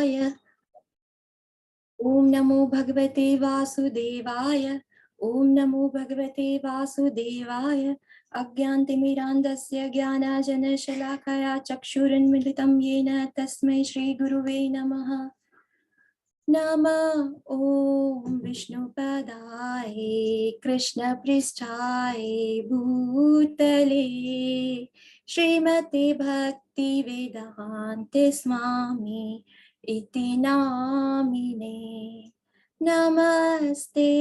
शिवाय। ओम नमो भगवते वासुदेवाय। ओम नमो भगवते वासुदेवाय। अज्ञानतिमिरान्धस्य ज्ञानाञ्जनशलाकया चक्षुरुन्मीलितं येन तस्मै श्रीगुरुवे नमः। नमः ओम विष्णुपदाय कृष्णपृष्ठाय भूतले श्रीमते भक्तिवेदान्त स्वामी इति नामिने। नमस्ते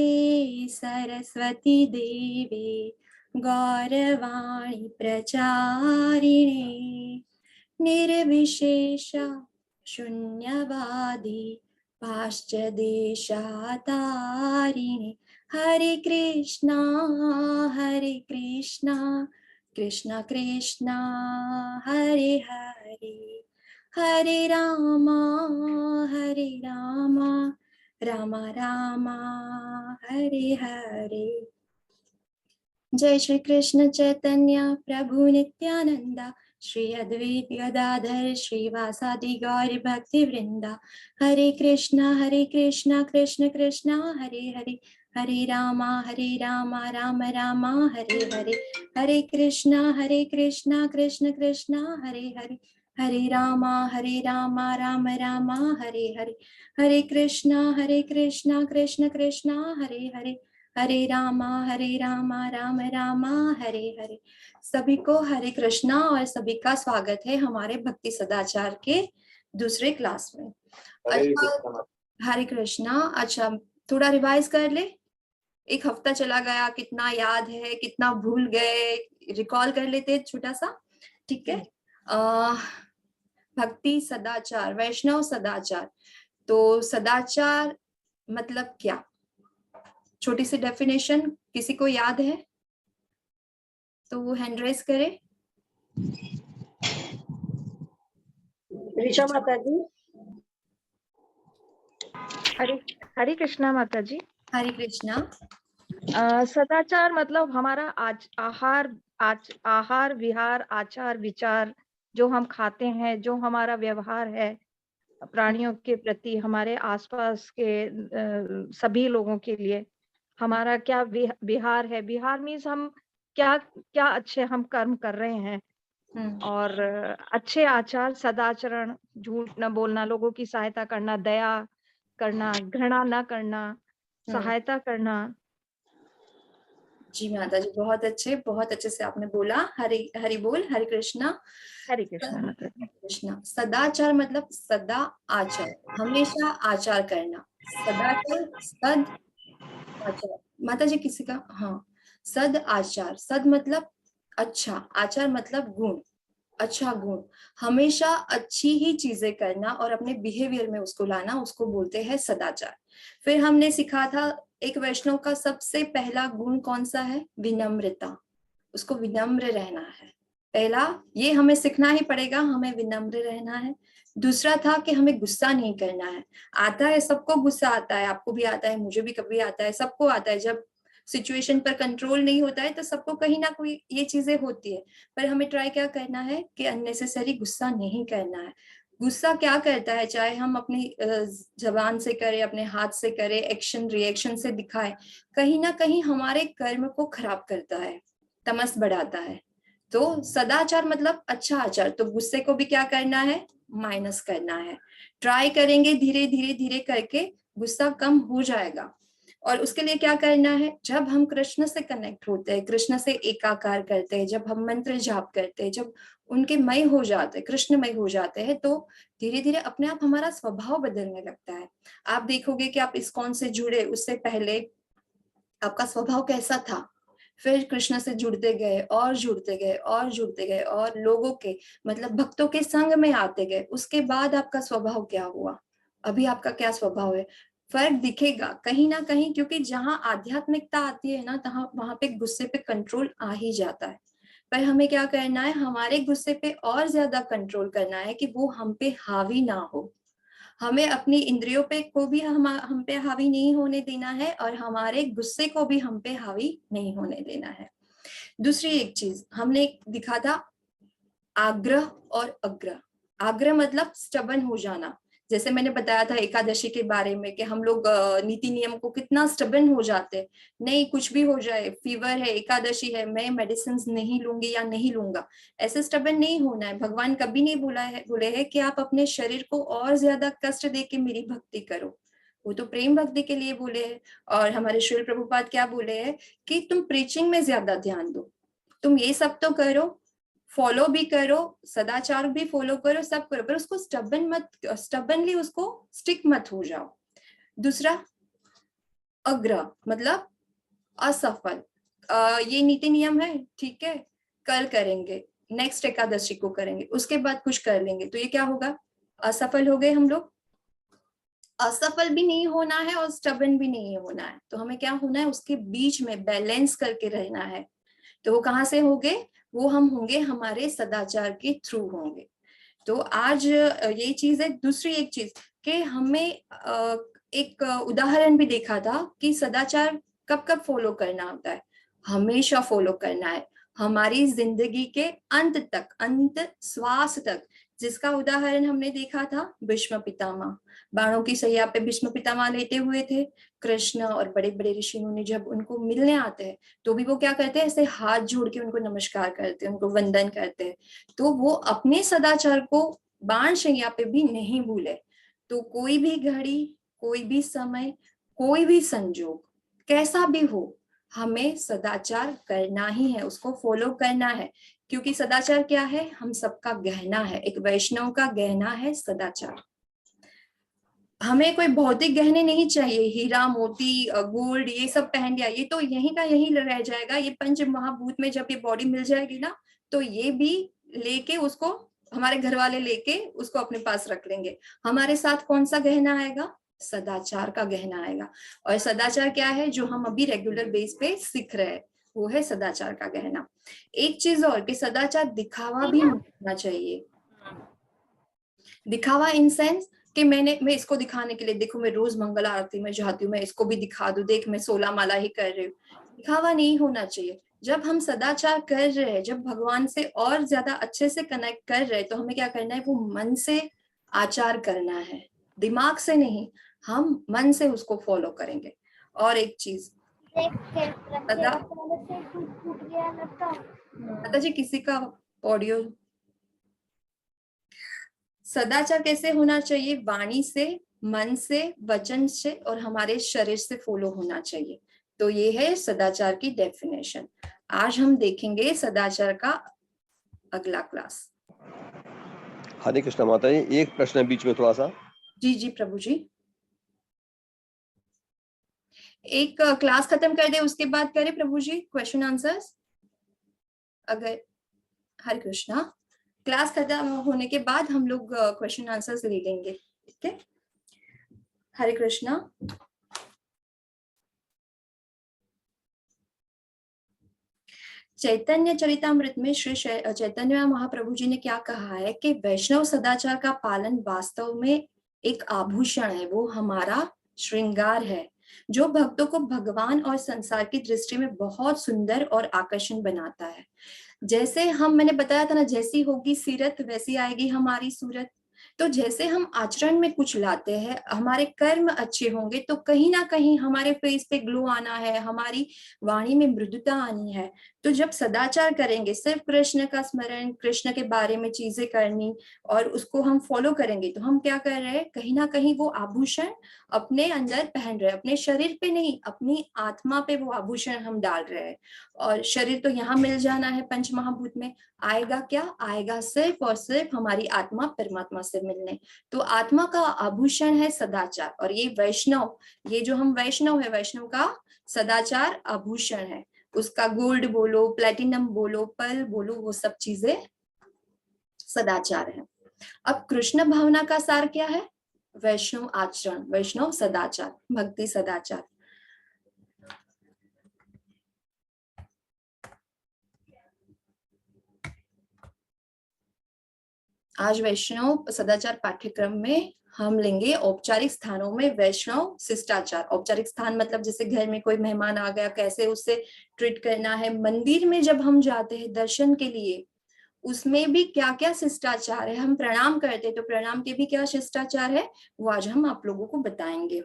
सरस्वती देवे गौरवाणी प्रचारिणे निर्विशेष शून्यवादी पाश्चादेशातारिणे। हरे कृष्णा कृष्ण कृष्णा हरे हरे, हरे राम राम राम हरे हरे। जय श्री कृष्ण चैतन्य प्रभु नित्यानंदा, श्री अद्वैत गदाधर श्रीवासादि गौर भक्ति वृंदा। हरे कृष्णा कृष्ण कृष्णा हरे हरे, हरे राम राम राम हरे हरे। हरे कृष्णा कृष्ण कृष्णा हरे हरे, हरे राम राम राम हरे हरे। हरे कृष्णा कृष्ण कृष्णा हरे हरे, हरे राम राम राम हरे हरे। सभी को हरे कृष्णा और सभी का स्वागत है हमारे भक्ति सदाचार के दूसरे क्लास में। अच्छा, हरे कृष्णा। अच्छा, थोड़ा रिवाइज कर ले। एक हफ्ता चला गया, कितना याद है, कितना भूल गए, रिकॉल कर लेते छोटा सा, ठीक है। भक्ति सदाचार, वैष्णव सदाचार। तो सदाचार मतलब क्या, छोटी सी डेफिनेशन किसी को याद है तो वो हैंड रेस करे। ऋषा माता जी। हरे कृष्णा माता जी। हरे कृष्णा। सदाचार मतलब हमारा आहार विहार आचार विचार, जो हम खाते हैं, जो हमारा व्यवहार है प्राणियों के प्रति, हमारे आसपास के सभी लोगों के लिए हमारा क्या विहार है। विहार मीन्स हम क्या क्या अच्छे हम कर्म कर रहे हैं, और अच्छे आचार सदाचरण, झूठ न बोलना, लोगों की सहायता करना, दया करना, घृणा न करना, सहायता करना। जी माता जी, बहुत अच्छे से आपने बोला। हरि बोल, हरे कृष्णा। हरे कृष्णा माता जी। कृष्णा, सदाचार मतलब सदा आचार, हमेशा आचार करना। सदाचार सद आचार माता जी किसी का, हाँ, सद आचार। सद मतलब अच्छा, आचार मतलब गुण, अच्छा गुण, हमेशा अच्छी ही चीजें करना और अपने बिहेवियर में उसको लाना, उसको बोलते हैं सदाचार। फिर हमने सीखा था एक वैष्णव का सबसे पहला गुण कौन सा है, विनम्रता। उसको विनम्र रहना है पहला, ये हमें सीखना ही पड़ेगा, हमें विनम्र रहना है। दूसरा था कि हमें गुस्सा नहीं करना है। आता है, सबको गुस्सा आता है, आपको भी आता है, मुझे भी कभी आता है, सबको आता है। जब सिचुएशन पर कंट्रोल नहीं होता है तो सबको कहीं ना कोई ये चीजें होती है, पर हमें ट्राई क्या करना है कि अननेसेसरी गुस्सा नहीं करना है। गुस्सा क्या करता है, चाहे हम अपनी जबान से करें, अपने हाथ से करें, एक्शन रिएक्शन से दिखाए, कहीं ना कहीं हमारे कर्म को खराब करता है, तमस बढ़ाता है। तो सदाचार मतलब अच्छा आचार, तो गुस्से को भी क्या करना है, माइनस करना है। ट्राई करेंगे, धीरे धीरे धीरे करके गुस्सा कम हो जाएगा। और उसके लिए क्या करना है, जब हम कृष्ण से कनेक्ट होते हैं, कृष्ण से एकाकार करते हैं, जब हम मंत्र जाप करते हैं, जब उनके मय हो जाते हैं, कृष्णमय हो जाते हैं, तो धीरे धीरे अपने आप हमारा स्वभाव बदलने लगता है। आप देखोगे कि आप इस्कॉन से जुड़े, उससे पहले आपका स्वभाव कैसा था, फिर कृष्ण से जुड़ते गए और जुड़ते गए और जुड़ते गए और लोगों के मतलब भक्तों के संग में आते गए, उसके बाद आपका स्वभाव क्या हुआ, अभी आपका क्या स्वभाव है, फर्क दिखेगा कहीं ना कहीं। क्योंकि जहां आध्यात्मिकता आती है ना, वहां पे गुस्से पे कंट्रोल आ ही जाता है। पर हमें क्या करना है, हमारे गुस्से पे और ज्यादा कंट्रोल करना है कि वो हम पे हावी ना हो। हमें अपनी इंद्रियों पे को भी हम पे हावी नहीं होने देना है, और हमारे गुस्से को भी हम पे हावी नहीं होने देना है। दूसरी एक चीज हमने दिखा था, आग्रह और अग्रह। आग्रह मतलब स्टबन हो जाना, जैसे मैंने बताया था एकादशी के बारे में कि हम लोग नीति नियम को कितना स्टबन हो जाते हैं, नहीं कुछ भी हो जाए, फीवर है, एकादशी है, मैं मेडिसिन नहीं लूंगी या नहीं लूंगा, ऐसे स्टबन नहीं होना है। भगवान कभी नहीं बोले है कि आप अपने शरीर को और ज्यादा कष्ट दे के मेरी भक्ति करो, वो तो प्रेम भक्ति के लिए बोले हैं। और हमारे श्रील प्रभुपाद क्या बोले हैं कि तुम प्रीचिंग में ज्यादा ध्यान दो, तुम ये सब तो करो, फॉलो भी करो, सदाचार भी फॉलो करो, सब करो, पर उसको स्टबनली उसको स्टिक मत हो जाओ। दूसरा अग्रह मतलब असफल, ये नीति नियम है, ठीक है, कल करेंगे, नेक्स्ट एकादशी को करेंगे, उसके बाद कुछ कर लेंगे, तो ये क्या होगा, असफल हो गए हम लोग। असफल भी नहीं होना है और स्टबन भी नहीं होना है, तो हमें क्या होना है, उसके बीच में बैलेंस करके रहना है। तो वो कहाँ से होंगे, वो हम होंगे हमारे सदाचार के थ्रू होंगे। तो आज ये चीज है। दूसरी एक चीज कि हमें एक उदाहरण भी देखा था कि सदाचार कब कब फॉलो करना होता है, हमेशा फॉलो करना है, हमारी जिंदगी के अंत तक, अंत श्वास तक, जिसका उदाहरण हमने देखा था भीष्म पितामह। बाणों की सैया पे भीष्म पितामह लेटे हुए थे, कृष्ण और बड़े बड़े ऋषि मुनि जब उनको मिलने आते हैं तो भी वो क्या करते हैं, ऐसे हाथ जोड़ के उनको नमस्कार करते हैं, उनको वंदन करते हैं। तो वो अपने सदाचार को बाण शैया पे भी नहीं भूले। तो कोई भी घड़ी, कोई भी समय, कोई भी संजोग कैसा भी हो, हमें सदाचार करना ही है, उसको फॉलो करना है, क्योंकि सदाचार क्या है, हम सबका गहना है, एक वैष्णव का गहना है सदाचार। हमें कोई भौतिक गहने नहीं चाहिए, हीरा मोती गोल्ड ये सब पहन लिया, ये तो यहीं का यहीं रह जाएगा, ये पंच महाभूत में जब ये बॉडी मिल जाएगी ना, तो ये भी लेके उसको हमारे घर वाले लेके उसको अपने पास रख लेंगे। हमारे साथ कौन सा गहना आएगा, सदाचार का गहना आएगा। और सदाचार क्या है, जो हम अभी रेगुलर बेस पे सीख रहे हैं, वो है सदाचार का गहना। एक चीज और कि सदाचार दिखावा भी नहीं होना चाहिए। दिखावा इन सेंस कि मैं इसको दिखाने के लिए, देखो मैं रोज मंगल आरती में जाती हूँ, मैं इसको भी दिखा दूं, देख मैं 16 माला ही कर रही हूँ, दिखावा नहीं होना चाहिए। जब हम सदाचार कर रहे हैं, जब भगवान से और ज्यादा अच्छे से कनेक्ट कर रहे हैं, तो हमें क्या करना है, वो मन से आचार करना है, दिमाग से नहीं, हम मन से उसको फॉलो करेंगे। और एक चीज, पता जी किसी का ऑडियो, सदाचार कैसे होना चाहिए, वाणी से, मन से, वचन से और हमारे शरीर से फॉलो होना चाहिए। तो ये है सदाचार की डेफिनेशन। आज हम देखेंगे सदाचार का अगला क्लास। हरे कृष्ण माता जी, एक प्रश्न बीच में थोड़ा सा। जी जी प्रभु जी, एक क्लास खत्म कर दे, उसके बाद करें प्रभु जी क्वेश्चन आंसर्स। अगर हरे कृष्णा, क्लास खत्म होने के बाद हम लोग क्वेश्चन आंसर्स ले लेंगे, ठीक है। हरे कृष्णा। चैतन्य चरितामृत में श्री चैतन्य महाप्रभु जी ने क्या कहा है कि वैष्णव सदाचार का पालन वास्तव में एक आभूषण है, वो हमारा श्रृंगार है, जो भक्तों को भगवान और संसार की दृष्टि में बहुत सुंदर और आकर्षण बनाता है। जैसे मैंने बताया था ना, जैसी होगी सीरत वैसी आएगी हमारी सूरत। तो जैसे हम आचरण में कुछ लाते हैं, हमारे कर्म अच्छे होंगे तो कहीं ना कहीं हमारे फेस पे ग्लो आना है, हमारी वाणी में मृदुता आनी है। तो जब सदाचार करेंगे, सिर्फ कृष्ण का स्मरण, कृष्ण के बारे में चीजें करनी और उसको हम फॉलो करेंगे, तो हम क्या कर रहे हैं, कहीं ना कहीं वो आभूषण अपने अंदर पहन रहे हैं, अपने शरीर पे नहीं, अपनी आत्मा पे वो आभूषण हम डाल रहे हैं। और शरीर तो यहाँ मिल जाना है पंच महाभूत में, आएगा क्या, आएगा सिर्फ और सिर्फ हमारी आत्मा परमात्मा से मिलने। तो आत्मा का आभूषण है सदाचार, और ये वैष्णव, ये जो हम वैष्णव है, वैष्णव का सदाचार आभूषण है। उसका गोल्ड बोलो, प्लेटिनम बोलो, पर्ल बोलो, वो सब चीजें सदाचार है। अब कृष्ण भावना का सार क्या है, वैष्णव आचरण, वैष्णव सदाचार, भक्ति सदाचार। आज वैष्णव सदाचार पाठ्यक्रम में हम लेंगे औपचारिक स्थानों में वैष्णव शिष्टाचार। औपचारिक स्थान मतलब जैसे घर में कोई मेहमान आ गया, कैसे उससे ट्रीट करना है। मंदिर में जब हम जाते हैं दर्शन के लिए, उसमें भी क्या क्या शिष्टाचार है। हम प्रणाम करते तो प्रणाम के भी क्या शिष्टाचार है वो आज हम आप लोगों को बताएंगे।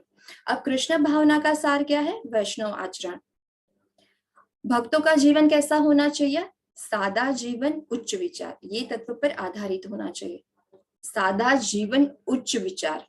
अब कृष्ण भावना का सार क्या है? वैष्णव आचरण। भक्तों का जीवन कैसा होना चाहिए? सादा जीवन उच्च विचार, ये तत्व पर आधारित होना चाहिए। सादा जीवन उच्च विचार,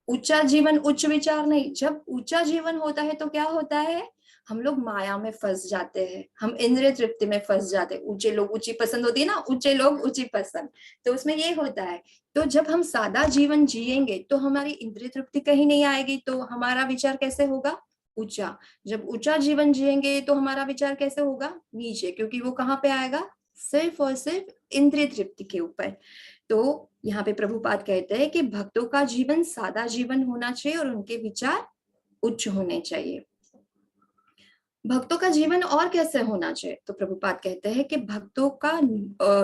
ऊंचा जीवन उच्च विचार नहीं। जब ऊंचा जीवन होता है तो क्या होता है? हम लोग माया में फंस जाते हैं, हम इंद्रिय तृप्ति में फंस जाते हैं। ऊंचे लोग ऊंची पसंद होती है ना, ऊंचे लोग ऊंची पसंद, तो उसमें ये होता है। तो जब हम सादा जीवन जिएंगे तो हमारी इंद्रिय तृप्ति कहीं नहीं आएगी, तो हमारा विचार कैसे होगा? ऊंचा। जब ऊंचा जीवन जिएंगे तो हमारा विचार कैसे होगा? नीचे, क्योंकि वो कहाँ पे आएगा? सिर्फ और सिर्फ इंद्रिय तृप्ति के ऊपर। तो यहाँ पे प्रभुपाद कहते हैं कि भक्तों का जीवन सादा जीवन होना चाहिए और उनके विचार उच्च होने चाहिए। भक्तों का जीवन और कैसे होना चाहिए? तो प्रभुपाद कहते हैं कि भक्तों का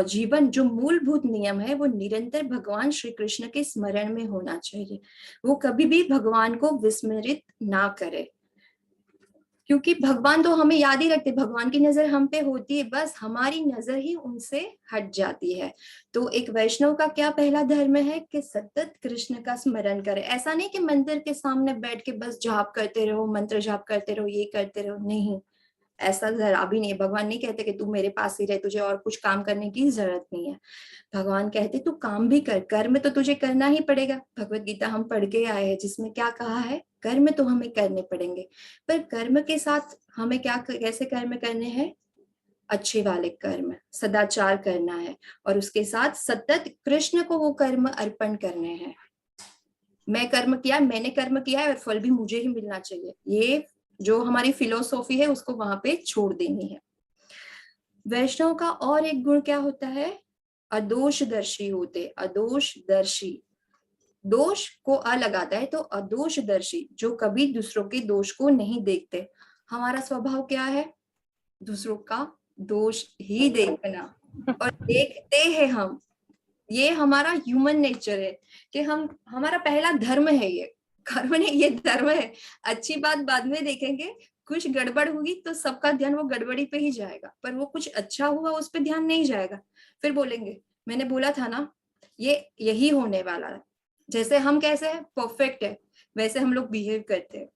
जीवन जो मूलभूत नियम है वो निरंतर भगवान श्री कृष्ण के स्मरण में होना चाहिए। वो कभी भी भगवान को विस्मृत ना करे, क्योंकि भगवान तो हमें याद ही रखते, भगवान की नजर हम पे होती है, बस हमारी नजर ही उनसे हट जाती है। तो एक वैष्णव का क्या पहला धर्म है कि सतत कृष्ण का स्मरण करे। ऐसा नहीं कि मंदिर के सामने बैठ के बस जाप करते रहो, मंत्र जाप करते रहो, ये करते रहो, नहीं, ऐसा जरा भी नहीं। भगवान नहीं कहते कि तू मेरे पास ही रहे, तुझे और कुछ काम करने की जरूरत नहीं है। भगवान कहते तू काम भी कर, कर्म तो तुझे करना ही पड़ेगा। भगवत गीता हम पढ़ के आए हैं जिसमें क्या कहा है? कर्म तो हमें करने पड़ेंगे, पर कर्म के साथ हमें क्या कैसे कर्म करने हैं? अच्छे वाले कर्म, सदाचार करना है, और उसके साथ सतत कृष्ण को वो कर्म अर्पण करने हैं। मैं कर्म किया, मैंने कर्म किया है और फल भी मुझे ही मिलना चाहिए, ये जो हमारी फिलोसॉफी है उसको वहां पे छोड़ देनी है। वैष्णव का और एक गुण क्या होता है? अदोषदर्शी होते। अदोषदर्शी, दोष को अ लगाता है तो अदोषदर्शी, जो कभी दूसरों के दोष को नहीं देखते। हमारा स्वभाव क्या है? दूसरों का दोष ही देखना, और देखते हैं हम। ये हमारा ह्यूमन नेचर है कि हम, हमारा पहला धर्म है ये, कर्म नहीं, ये धर्म है। अच्छी बात बाद में देखेंगे, कुछ गड़बड़ होगी तो सबका ध्यान वो गड़बड़ी पे ही जाएगा, पर वो कुछ अच्छा हुआ उस पर ध्यान नहीं जाएगा। फिर बोलेंगे मैंने बोला था ना, ये यही होने वाला है। जैसे हम कैसे है, परफेक्ट है, वैसे हम लोग बिहेव करते हैं,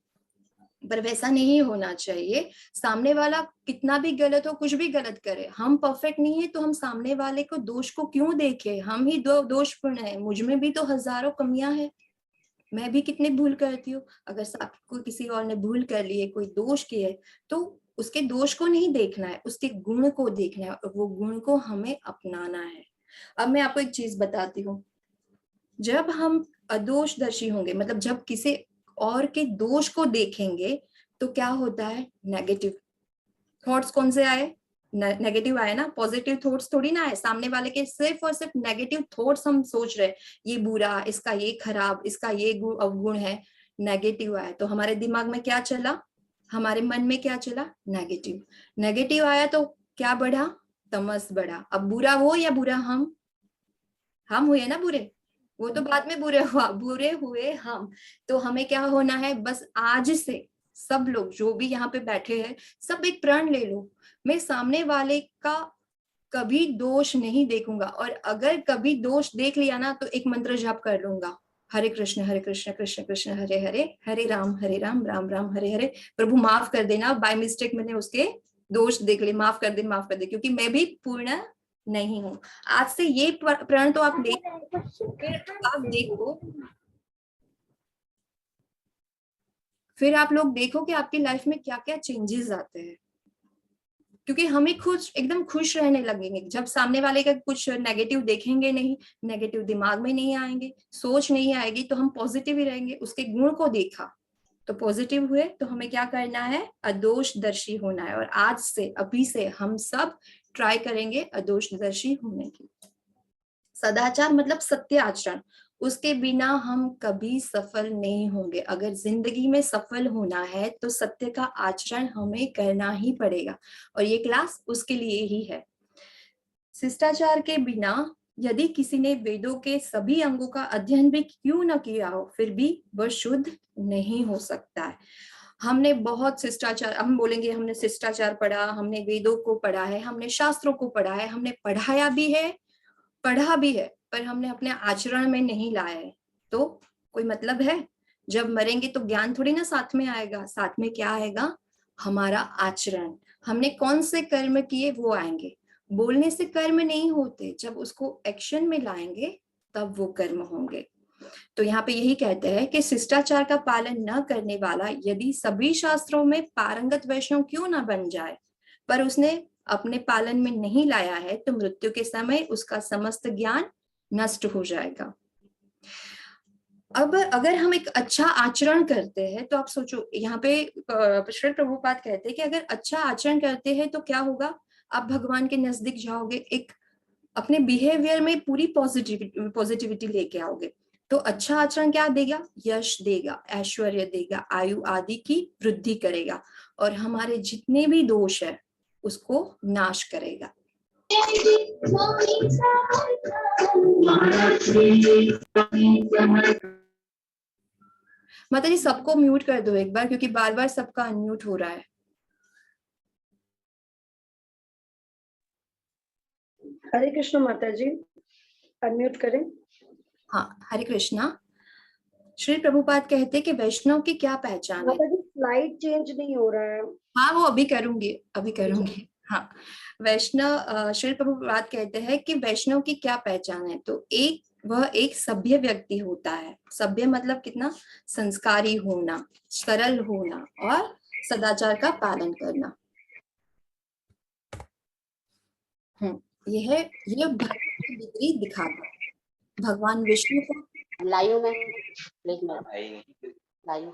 पर वैसा नहीं होना चाहिए। सामने वाला कितना भी गलत हो, कुछ भी गलत करे, हम परफेक्ट नहीं है तो हम सामने वाले को दोष को क्यों देखें? हम ही दोषपूर्ण है, मुझ में भी तो हजारों कमियां हैं, मैं भी कितनी भूल करती हूँ। अगर आपको किसी और ने भूल कर ली है, कोई दोष किया है, तो उसके दोष को नहीं देखना है, उसके गुण को देखना है, और वो गुण को हमें अपनाना है। अब मैं आपको एक चीज बताती हूँ, जब हम अदोषदर्शी होंगे, मतलब जब किसी और के दोष को देखेंगे तो क्या होता है? नेगेटिव थॉट्स कौन से आए? नेगेटिव आए ना, पॉजिटिव थॉट्स थोड़ी ना आए। सामने वाले के सिर्फ और सिर्फ नेगेटिव थॉट्स हम सोच रहे, ये बुरा, इसका ये खराब, इसका ये अवगुण है, नेगेटिव आया तो हमारे दिमाग में क्या चला? हमारे मन में क्या चला? नेगेटिव। नेगेटिव आया तो क्या बढ़ा? तमस बढ़ा। अब बुरा वो या बुरा हम हुए ना बुरे, वो तो बाद में बुरे हुआ, बुरे हुए हम। तो हमें क्या होना है? बस आज से सब लोग जो भी यहाँ पे बैठे हैं, सब एक प्रण ले लो, मैं सामने वाले का कभी दोष नहीं देखूंगा, और अगर कभी दोष देख लिया ना तो एक मंत्र जाप कर लूंगा, हरे कृष्ण कृष्ण कृष्ण हरे हरे, हरे राम राम राम हरे हरे। प्रभु माफ कर देना, बाय मिस्टेक मैंने उसके दोष देख लिए, माफ कर दे, माफ कर दे, क्योंकि मैं भी पूर्ण नहीं हूँ। आज से ये प्रण तो आप ले, फिर आप देखो, फिर आप लोग देखो कि आपकी लाइफ में क्या क्या चेंजेस आते हैं, क्योंकि हमें खुश, एकदम खुश रहने लगेंगे जब सामने वाले का कुछ नेगेटिव देखेंगे नहीं, नेगेटिव दिमाग में नहीं आएंगे, सोच नहीं आएगी, तो हम पॉजिटिव ही रहेंगे। उसके गुण को देखा तो पॉजिटिव हुए, तो हमें क्या करना है? अदोषदर्शी होना है। और आज से, अभी से हम सब ट्राई करेंगे अदोषदर्शी होने की। सदाचार मतलब सत्य आचरण, उसके बिना हम कभी सफल नहीं होंगे। अगर जिंदगी में सफल होना है तो सत्य का आचरण हमें करना ही पड़ेगा, और ये क्लास उसके लिए ही है। शिष्टाचार के बिना यदि किसी ने वेदों के सभी अंगों का अध्ययन भी क्यों न किया हो, फिर भी वह शुद्ध नहीं हो सकता है। हमने बहुत शिष्टाचार, हम बोलेंगे हमने शिष्टाचार पढ़ा, हमने वेदों को पढ़ा है, हमने शास्त्रों को पढ़ा है, हमने पढ़ाया भी है पढ़ा भी है पर हमने अपने आचरण में नहीं लाया है, तो कोई मतलब है? जब मरेंगे तो ज्ञान थोड़ी ना साथ में आएगा, साथ में क्या आएगा? हमारा आचरण। हमने कौन से कर्म किए वो आएंगे। बोलने से कर्म नहीं होते, जब उसको एक्शन में लाएंगे तब वो कर्म होंगे। तो यहाँ पे यही कहते हैं कि शिष्टाचार का पालन न करने वाला यदि सभी शास्त्रों में पारंगत वैष्णव क्यों ना बन जाए, पर उसने अपने पालन में नहीं लाया है तो मृत्यु के समय उसका समस्त ज्ञान नष्ट हो जाएगा। अब अगर हम एक अच्छा आचरण करते हैं तो आप सोचो, यहाँ पे श्री प्रभुपाद कहते हैं कि अगर अच्छा आचरण करते हैं तो क्या होगा? आप भगवान के नजदीक जाओगे, एक अपने बिहेवियर में पूरी पॉजिटिविटी लेके आओगे। तो अच्छा आचरण क्या देगा? यश देगा, ऐश्वर्य देगा, आयु आदि की वृद्धि करेगा और हमारे जितने भी दोष है उसको नाश करेगा। माता जी सबको म्यूट कर दो एक बार, क्योंकि बार बार सबका अनम्यूट हो रहा है। हरे कृष्ण माता जी, अनम्यूट करें। हाँ, हरे कृष्णा। श्री प्रभुपाद कहते कि वैष्णव की क्या पहचान है? माता जी स्लाइड चेंज नहीं हो रहा है। हाँ, वो अभी करूंगी। हाँ, वैष्णव, श्री प्रभुपाद कहते हैं कि वैष्णव की क्या पहचान है? तो वह एक सभ्य व्यक्ति होता है। सभ्य मतलब कितना? संस्कारी होना, सरल होना और सदाचार का पालन करना। यह भक्ति की डिग्री दिखाता है। भगवान विष्णु को लाइव में लाइव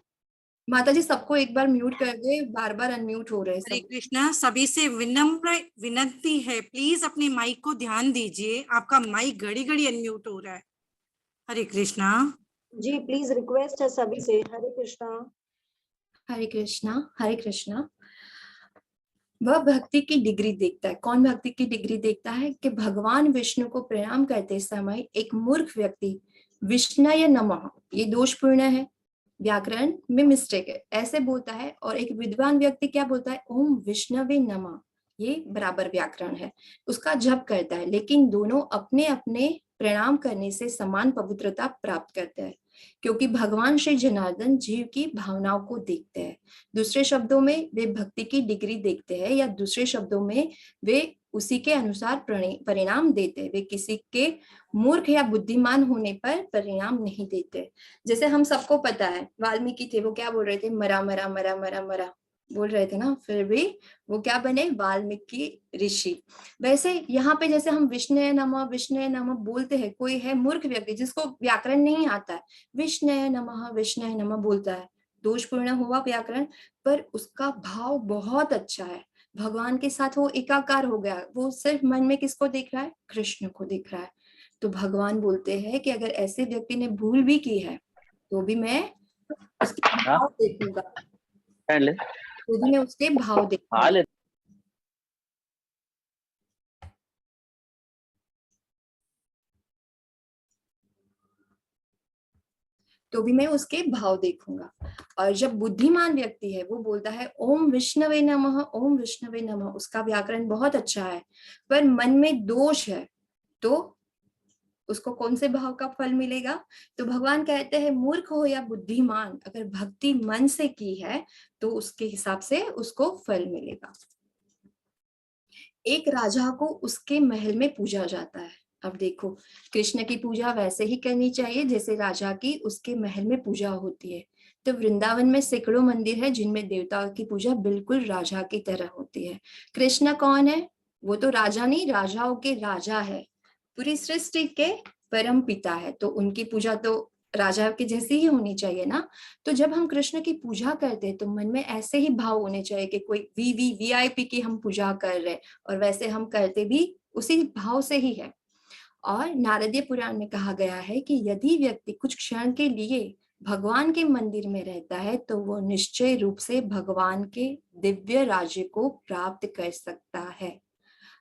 माता जी सबको एक बार म्यूट कर दे, बार बार अनम्यूट हो रहे हैं हरे सब। कृष्णा, सभी से विनम्र विनती है, प्लीज अपने माइक को ध्यान दीजिए, आपका माइक घड़ी घड़ी अनम्यूट हो रहा है। हरे कृष्णा जी, प्लीज रिक्वेस्ट है सभी से। हरे कृष्णा। हरे कृष्णा, हरे कृष्णा। वह भक्ति की डिग्री देखता है। कौन भक्ति की डिग्री देखता है? कि भगवान विष्णु को प्रणाम करते समय एक मूर्ख व्यक्ति विष्णुय नमः, ये दोषपूर्ण है, व्याकरण में मिस्टेक है, ऐसे बोलता है, और एक विद्वान व्यक्ति क्या बोलता है? ओम विष्णवे नमः, ये बराबर व्याकरण है, उसका जप करता है। लेकिन दोनों अपने अपने प्रणाम करने से समान पवित्रता प्राप्त करते हैं, क्योंकि भगवान श्री जनार्दन जीव की भावनाओं को देखते हैं। दूसरे शब्दों में वे भक्ति की डिग्री देखते हैं, या दूसरे शब्दों में वे उसी के अनुसार परिणाम देते हैं। वे किसी के मूर्ख या बुद्धिमान होने पर परिणाम नहीं देते। जैसे हम सबको पता है वाल्मीकि थे, वो क्या बोल रहे थे? मरा मरा मरा मरा मरा बोल रहे थे ना, फिर भी वो क्या बने? वाल्मीकि ऋषि। वैसे यहाँ पे जैसे हम विष्णु नमः बोलते हैं, कोई है मूर्ख व्यक्ति जिसको व्याकरण नहीं आता है, विष्णु नमः बोलता है, दोषपूर्ण हुआ व्याकरण, पर उसका भाव बहुत अच्छा है। भगवान के साथ वो एकाकार हो गया, वो सिर्फ मन में किसको देख रहा है? कृष्ण को देख रहा है। तो भगवान बोलते हैं कि अगर ऐसे व्यक्ति ने भूल भी की है तो भी मैं उसके भाव देखूंगा, तो भी मैं उसके भाव देखूंगा। तो भी मैं उसके भाव देखूंगा। और जब बुद्धिमान व्यक्ति है वो बोलता है ओम विष्णवे नमः, ओम विष्णवे नमः, उसका व्याकरण बहुत अच्छा है, पर मन में दोष है, तो उसको कौन से भाव का फल मिलेगा? तो भगवान कहते हैं मूर्ख हो या बुद्धिमान, अगर भक्ति मन से की है तो उसके हिसाब से उसको फल मिलेगा। एक राजा को उसके महल में पूजा जाता है। अब देखो, कृष्ण की पूजा वैसे ही करनी चाहिए जैसे राजा की उसके महल में पूजा होती है। तो वृंदावन में सैकड़ों मंदिर है जिनमें देवताओं की पूजा बिल्कुल राजा की तरह होती है। कृष्ण कौन है? वो तो राजा नहीं, राजाओं के राजा है, पूरी सृष्टि के परम पिता है, तो उनकी पूजा तो राजा के जैसी ही होनी चाहिए ना। तो जब हम कृष्ण की पूजा करते हैं तो मन में ऐसे ही भाव होने चाहिए कि कोई वीआईपी की हम पूजा कर रहे हैं, और वैसे हम करते भी उसी भाव से ही है। और नारदीय पुराण में कहा गया है कि यदि व्यक्ति कुछ क्षण के लिए भगवान के मंदिर में रहता है तो वो निश्चय रूप से भगवान के दिव्य राज्य को प्राप्त कर सकता है।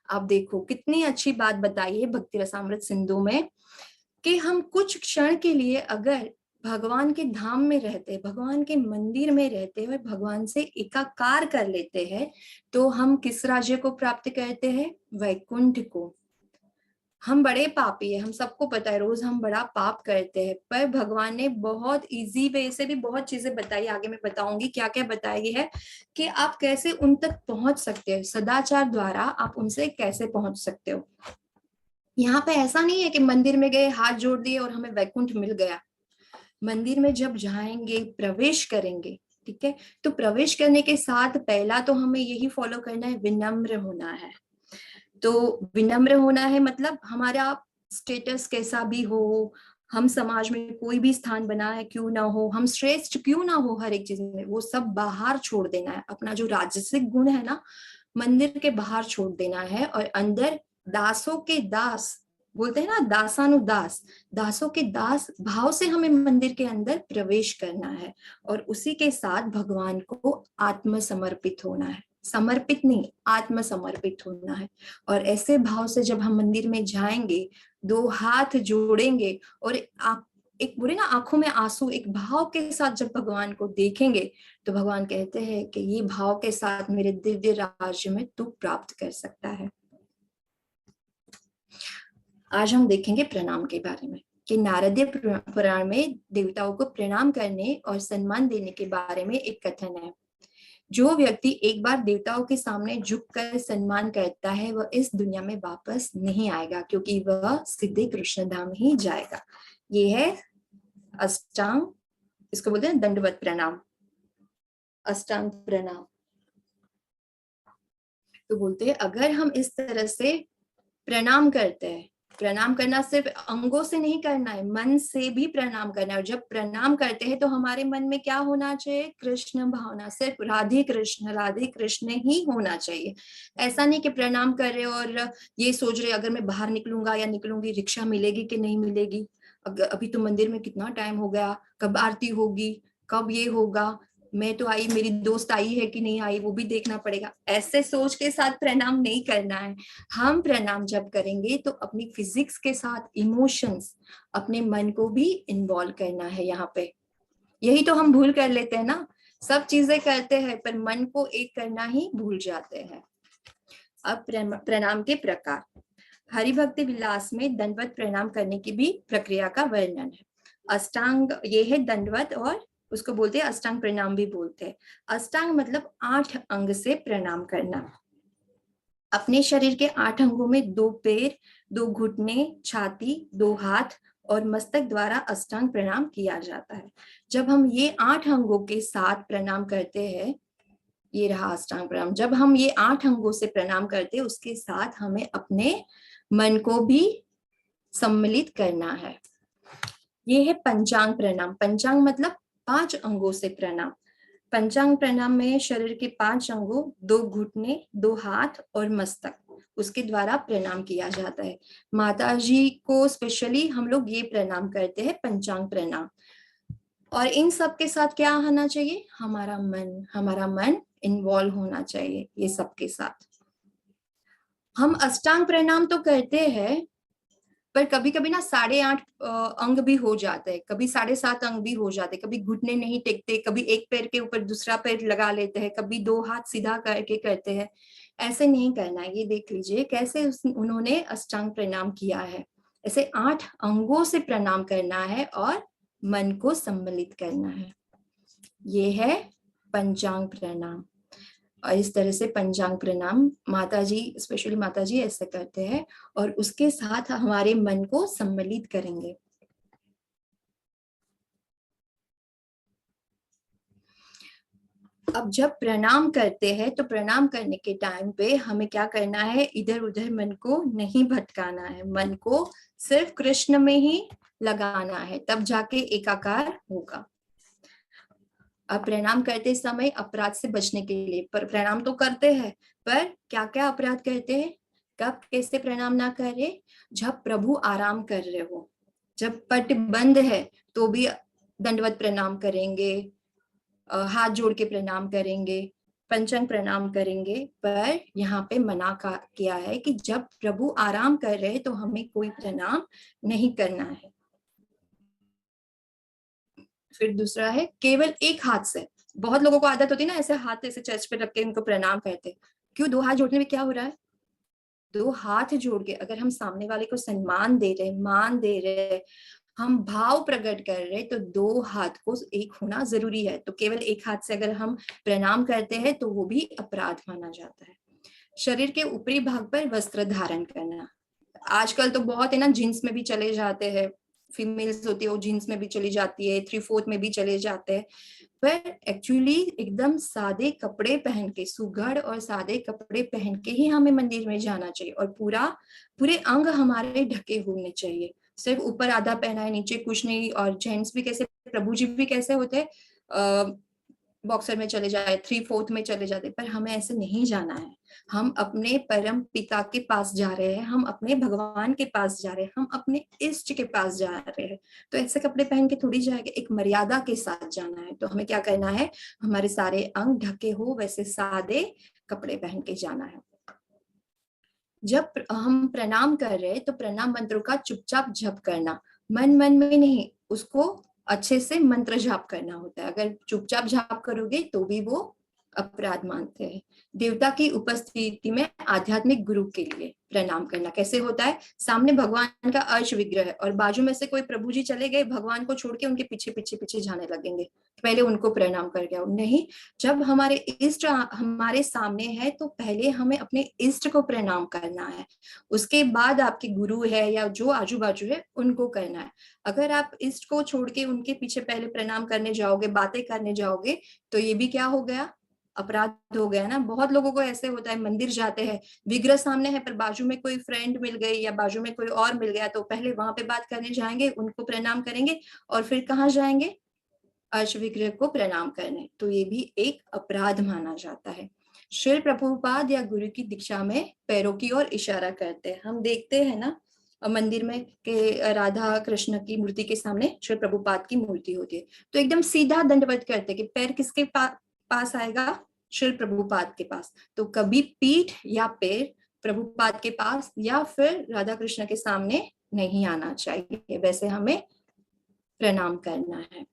आप देखो कितनी अच्छी बात बताई है भक्ति रसामृत सिंधु में, कि हम कुछ क्षण के लिए अगर भगवान के धाम में रहते, भगवान के मंदिर में रहते हैं, भगवान से एकाकार कर लेते हैं, तो हम किस राज्य को प्राप्त करते हैं? वैकुंठ को। हम बड़े पापी है, हम सबको पता है, रोज हम बड़ा पाप करते हैं, पर भगवान ने बहुत इजी वे से भी बहुत चीजें बताई, आगे मैं बताऊंगी क्या क्या बताई है कि आप कैसे उन तक पहुंच सकते हो, सदाचार द्वारा आप उनसे कैसे पहुंच सकते हो। यहाँ पे ऐसा नहीं है कि मंदिर में गए, हाथ जोड़ दिए और हमें वैकुंठ मिल गया। मंदिर में जब जाएंगे, प्रवेश करेंगे, ठीक है, तो प्रवेश करने के साथ पहला तो हमें यही फॉलो करना है, विनम्र होना है। तो विनम्र होना है मतलब हमारा स्टेटस कैसा भी हो, हम समाज में कोई भी स्थान बना है क्यों ना हो, हम श्रेष्ठ क्यों ना हो, हर एक चीज में वो सब बाहर छोड़ देना है। अपना जो राजसिक गुण है ना, मंदिर के बाहर छोड़ देना है, और अंदर दासों के दास बोलते हैं ना, दासानुदास, दासों के दास भाव से हमें मंदिर के अंदर प्रवेश करना है, और उसी के साथ भगवान को आत्मसमर्पित होना है। समर्पित नहीं, आत्मसमर्पित होना है। और ऐसे भाव से जब हम मंदिर में जाएंगे, दो हाथ जोड़ेंगे और एक बोले ना आंखों में आंसू, एक भाव के साथ जब भगवान को देखेंगे, तो भगवान कहते हैं कि ये भाव के साथ मेरे दिव्य राज्य में तू प्राप्त कर सकता है। आज हम देखेंगे प्रणाम के बारे में, कि नारदीय पुराण में देवताओं को प्रणाम करने और सम्मान देने के बारे में एक कथन है। जो व्यक्ति एक बार देवताओं के सामने झुककर सम्मान करता है, वह इस दुनिया में वापस नहीं आएगा, क्योंकि वह सीधे कृष्ण धाम ही जाएगा। ये है अष्टांग, इसको बोलते हैं दंडवत प्रणाम, अष्टांग प्रणाम। तो बोलते हैं अगर हम इस तरह से प्रणाम करते हैं, प्रणाम करना सिर्फ अंगों से नहीं करना है, मन से भी प्रणाम करना है। और जब प्रणाम करते हैं तो हमारे मन में क्या होना चाहिए, कृष्ण भावना, सिर्फ राधे कृष्ण ही होना चाहिए। ऐसा नहीं कि प्रणाम कर रहे और ये सोच रहे अगर मैं बाहर निकलूंगा या निकलूंगी रिक्शा मिलेगी कि नहीं मिलेगी, अभी तो मंदिर में कितना टाइम हो गया, कब आरती होगी, कब ये होगा, मैं तो आई, मेरी दोस्त आई है कि नहीं आई वो भी देखना पड़ेगा। ऐसे सोच के साथ प्रणाम नहीं करना है। हम प्रणाम जब करेंगे तो अपनी फिजिक्स के साथ इमोशंस, अपने मन को भी इन्वॉल्व करना है यहाँ पे। यही तो हम भूल कर लेते हैं ना, सब चीजें करते हैं पर मन को एक करना ही भूल जाते हैं। अब प्रणाम के प्रकार, हरिभक्ति विलास में दंडवत प्रणाम करने की भी प्रक्रिया का वर्णन है। अष्टांग ये है दंडवत, और उसको बोलते हैं अष्टांग प्रणाम भी बोलते हैं। अष्टांग मतलब 8 अंग से प्रणाम करना। अपने शरीर के 8 अंगों में 2 पैर, 2 घुटने, छाती, 2 हाथ और मस्तक द्वारा अष्टांग प्रणाम किया जाता है। जब हम ये 8 अंगों के साथ प्रणाम करते हैं, ये रहा अष्टांग प्रणाम, जब हम ये 8 अंगों से प्रणाम करते हैं उसके साथ हमें अपने मन को भी सम्मिलित करना है। ये है पंचांग प्रणाम। पंचांग मतलब 5 अंगों से प्रणाम। पंचांग प्रणाम में शरीर के 5 अंगों, 2 घुटने, 2 हाथ और मस्तक, उसके द्वारा प्रणाम किया जाता है। माता जी को स्पेशली हम लोग ये प्रणाम करते हैं, पंचांग प्रणाम। और इन सब के साथ क्या आना चाहिए, हमारा मन इन्वॉल्व होना चाहिए ये सब के साथ। हम अष्टांग प्रणाम तो करते हैं, पर कभी कभी ना 8.5 अंग भी हो जाते हैं, कभी 7.5 अंग भी हो जाते हैं, कभी घुटने नहीं टेकते, कभी एक पैर के ऊपर दूसरा पैर लगा लेते हैं, कभी 2 हाथ सीधा करके करते हैं। ऐसे नहीं करना है। ये देख लीजिए कैसे उन्होंने अष्टांग प्रणाम किया है। ऐसे 8 अंगों से प्रणाम करना है और मन को सम्मिलित करना है। ये है पंचांग प्रणाम। और इस तरह से पंचांग प्रणाम माताजी, स्पेशली माताजी ऐसे करते हैं, और उसके साथ हमारे मन को सम्मिलित करेंगे। अब जब प्रणाम करते हैं तो प्रणाम करने के टाइम पे हमें क्या करना है, इधर उधर मन को नहीं भटकाना है, मन को सिर्फ कृष्ण में ही लगाना है, तब जाके एकाकार होगा। अब प्रणाम करते समय अपराध से बचने के लिए, पर प्रणाम तो करते हैं, पर क्या क्या अपराध करते हैं, कब कैसे प्रणाम ना करे, जब प्रभु आराम कर रहे हो, जब पट बंद है तो भी दंडवत प्रणाम करेंगे, हाथ जोड़ के प्रणाम करेंगे, पंचांग प्रणाम करेंगे। पर यहाँ पे मना किया है कि जब प्रभु आराम कर रहे तो हमें कोई प्रणाम नहीं करना है। फिर दूसरा है केवल एक हाथ से। बहुत लोगों को आदत होती है ना ऐसे हाथ ऐसे चेस्ट पे रख के इनको प्रणाम करते, क्यों 2 हाथ जोड़ने में क्या हो रहा है, दो हाथ जोड़ के अगर हम सामने वाले को सम्मान दे रहे, मान दे रहे, हम भाव प्रकट कर रहे, तो दो हाथ को एक होना जरूरी है। तो केवल एक हाथ से अगर हम प्रणाम करते हैं तो वो भी अपराध माना जाता है। शरीर के ऊपरी भाग पर वस्त्र धारण करना, आजकल तो बहुत है ना, जीन्स में भी चले जाते हैं, फीमेल्स होती है वो जीन्स में भी चली जाती है, 3/4 में भी चले जाते हैं, पर एक्चुअली एकदम सादे कपड़े पहन के, सुघड़ और सादे कपड़े पहन के ही हमें मंदिर में जाना चाहिए, और पूरे अंग हमारे ढके होने चाहिए। सिर्फ ऊपर आधा पहना है, नीचे कुछ नहीं। और जेंट्स भी कैसे, प्रभु जी भी कैसे होते हैं, बॉक्सर में चले जाए, 3/4 में चले जाते, पर हमें ऐसे नहीं जाना है। हम अपने परम पिता के पास जा रहे हैं, हम अपने भगवान के पास जा रहे हैं, हम अपने इष्ट के पास जा रहे हैं। तो ऐसे कपड़े पहन के थोड़ी जाएंगे, एक मर्यादा के साथ जाना है। तो हमें क्या करना है, हमारे सारे अंग ढके हो वैसे सादे कपड़े पहन के जाना है। जब हम प्रणाम कर रहे हैं तो प्रणाम मंत्रों का चुपचाप जप करना, मन में नहीं, उसको अच्छे से मंत्र जाप करना होता है। अगर चुपचाप जाप करोगे तो भी वो अपराध मानते हैं। देवता की उपस्थिति में आध्यात्मिक गुरु के लिए प्रणाम करना कैसे होता है, सामने भगवान का अर्श विग्रह है और बाजू में से कोई प्रभु जी चले गए, भगवान को छोड़ के उनके पीछे पीछे पीछे जाने लगेंगे, पहले उनको प्रणाम कर गया नहीं। जब हमारे इष्ट हमारे सामने है तो पहले हमें अपने इष्ट को प्रणाम करना है, उसके बाद आपके गुरु है या जो आजू बाजू है उनको करना है। अगर आप इष्ट को छोड़ के उनके पीछे पहले प्रणाम करने जाओगे, बातें करने जाओगे, तो ये भी क्या हो गया, अपराध हो गया ना। बहुत लोगों को ऐसे होता है, मंदिर जाते हैं, विग्रह सामने है पर बाजू में कोई फ्रेंड मिल गई या बाजू में कोई और मिल गया, तो पहले वहां पे बात करने जाएंगे, उनको प्रणाम करेंगे और फिर कहाँ जाएंगे, अर्श विग्रह को प्रणाम करने। तो ये भी एक अपराध माना जाता है। श्री प्रभुपाद या गुरु की दीक्षा में पैरों की ओर इशारा करते हैं। हम देखते हैं ना मंदिर में कि राधा कृष्ण की मूर्ति के सामने श्री प्रभुपाद की मूर्ति होती है, तो एकदम सीधा दंडवत करते कि पैर किसके पास आएगा, श्री प्रभुपाद के पास। तो कभी पीठ या पैर प्रभुपाद के पास या फिर राधा कृष्ण के सामने नहीं आना चाहिए, वैसे हमें प्रणाम करना है।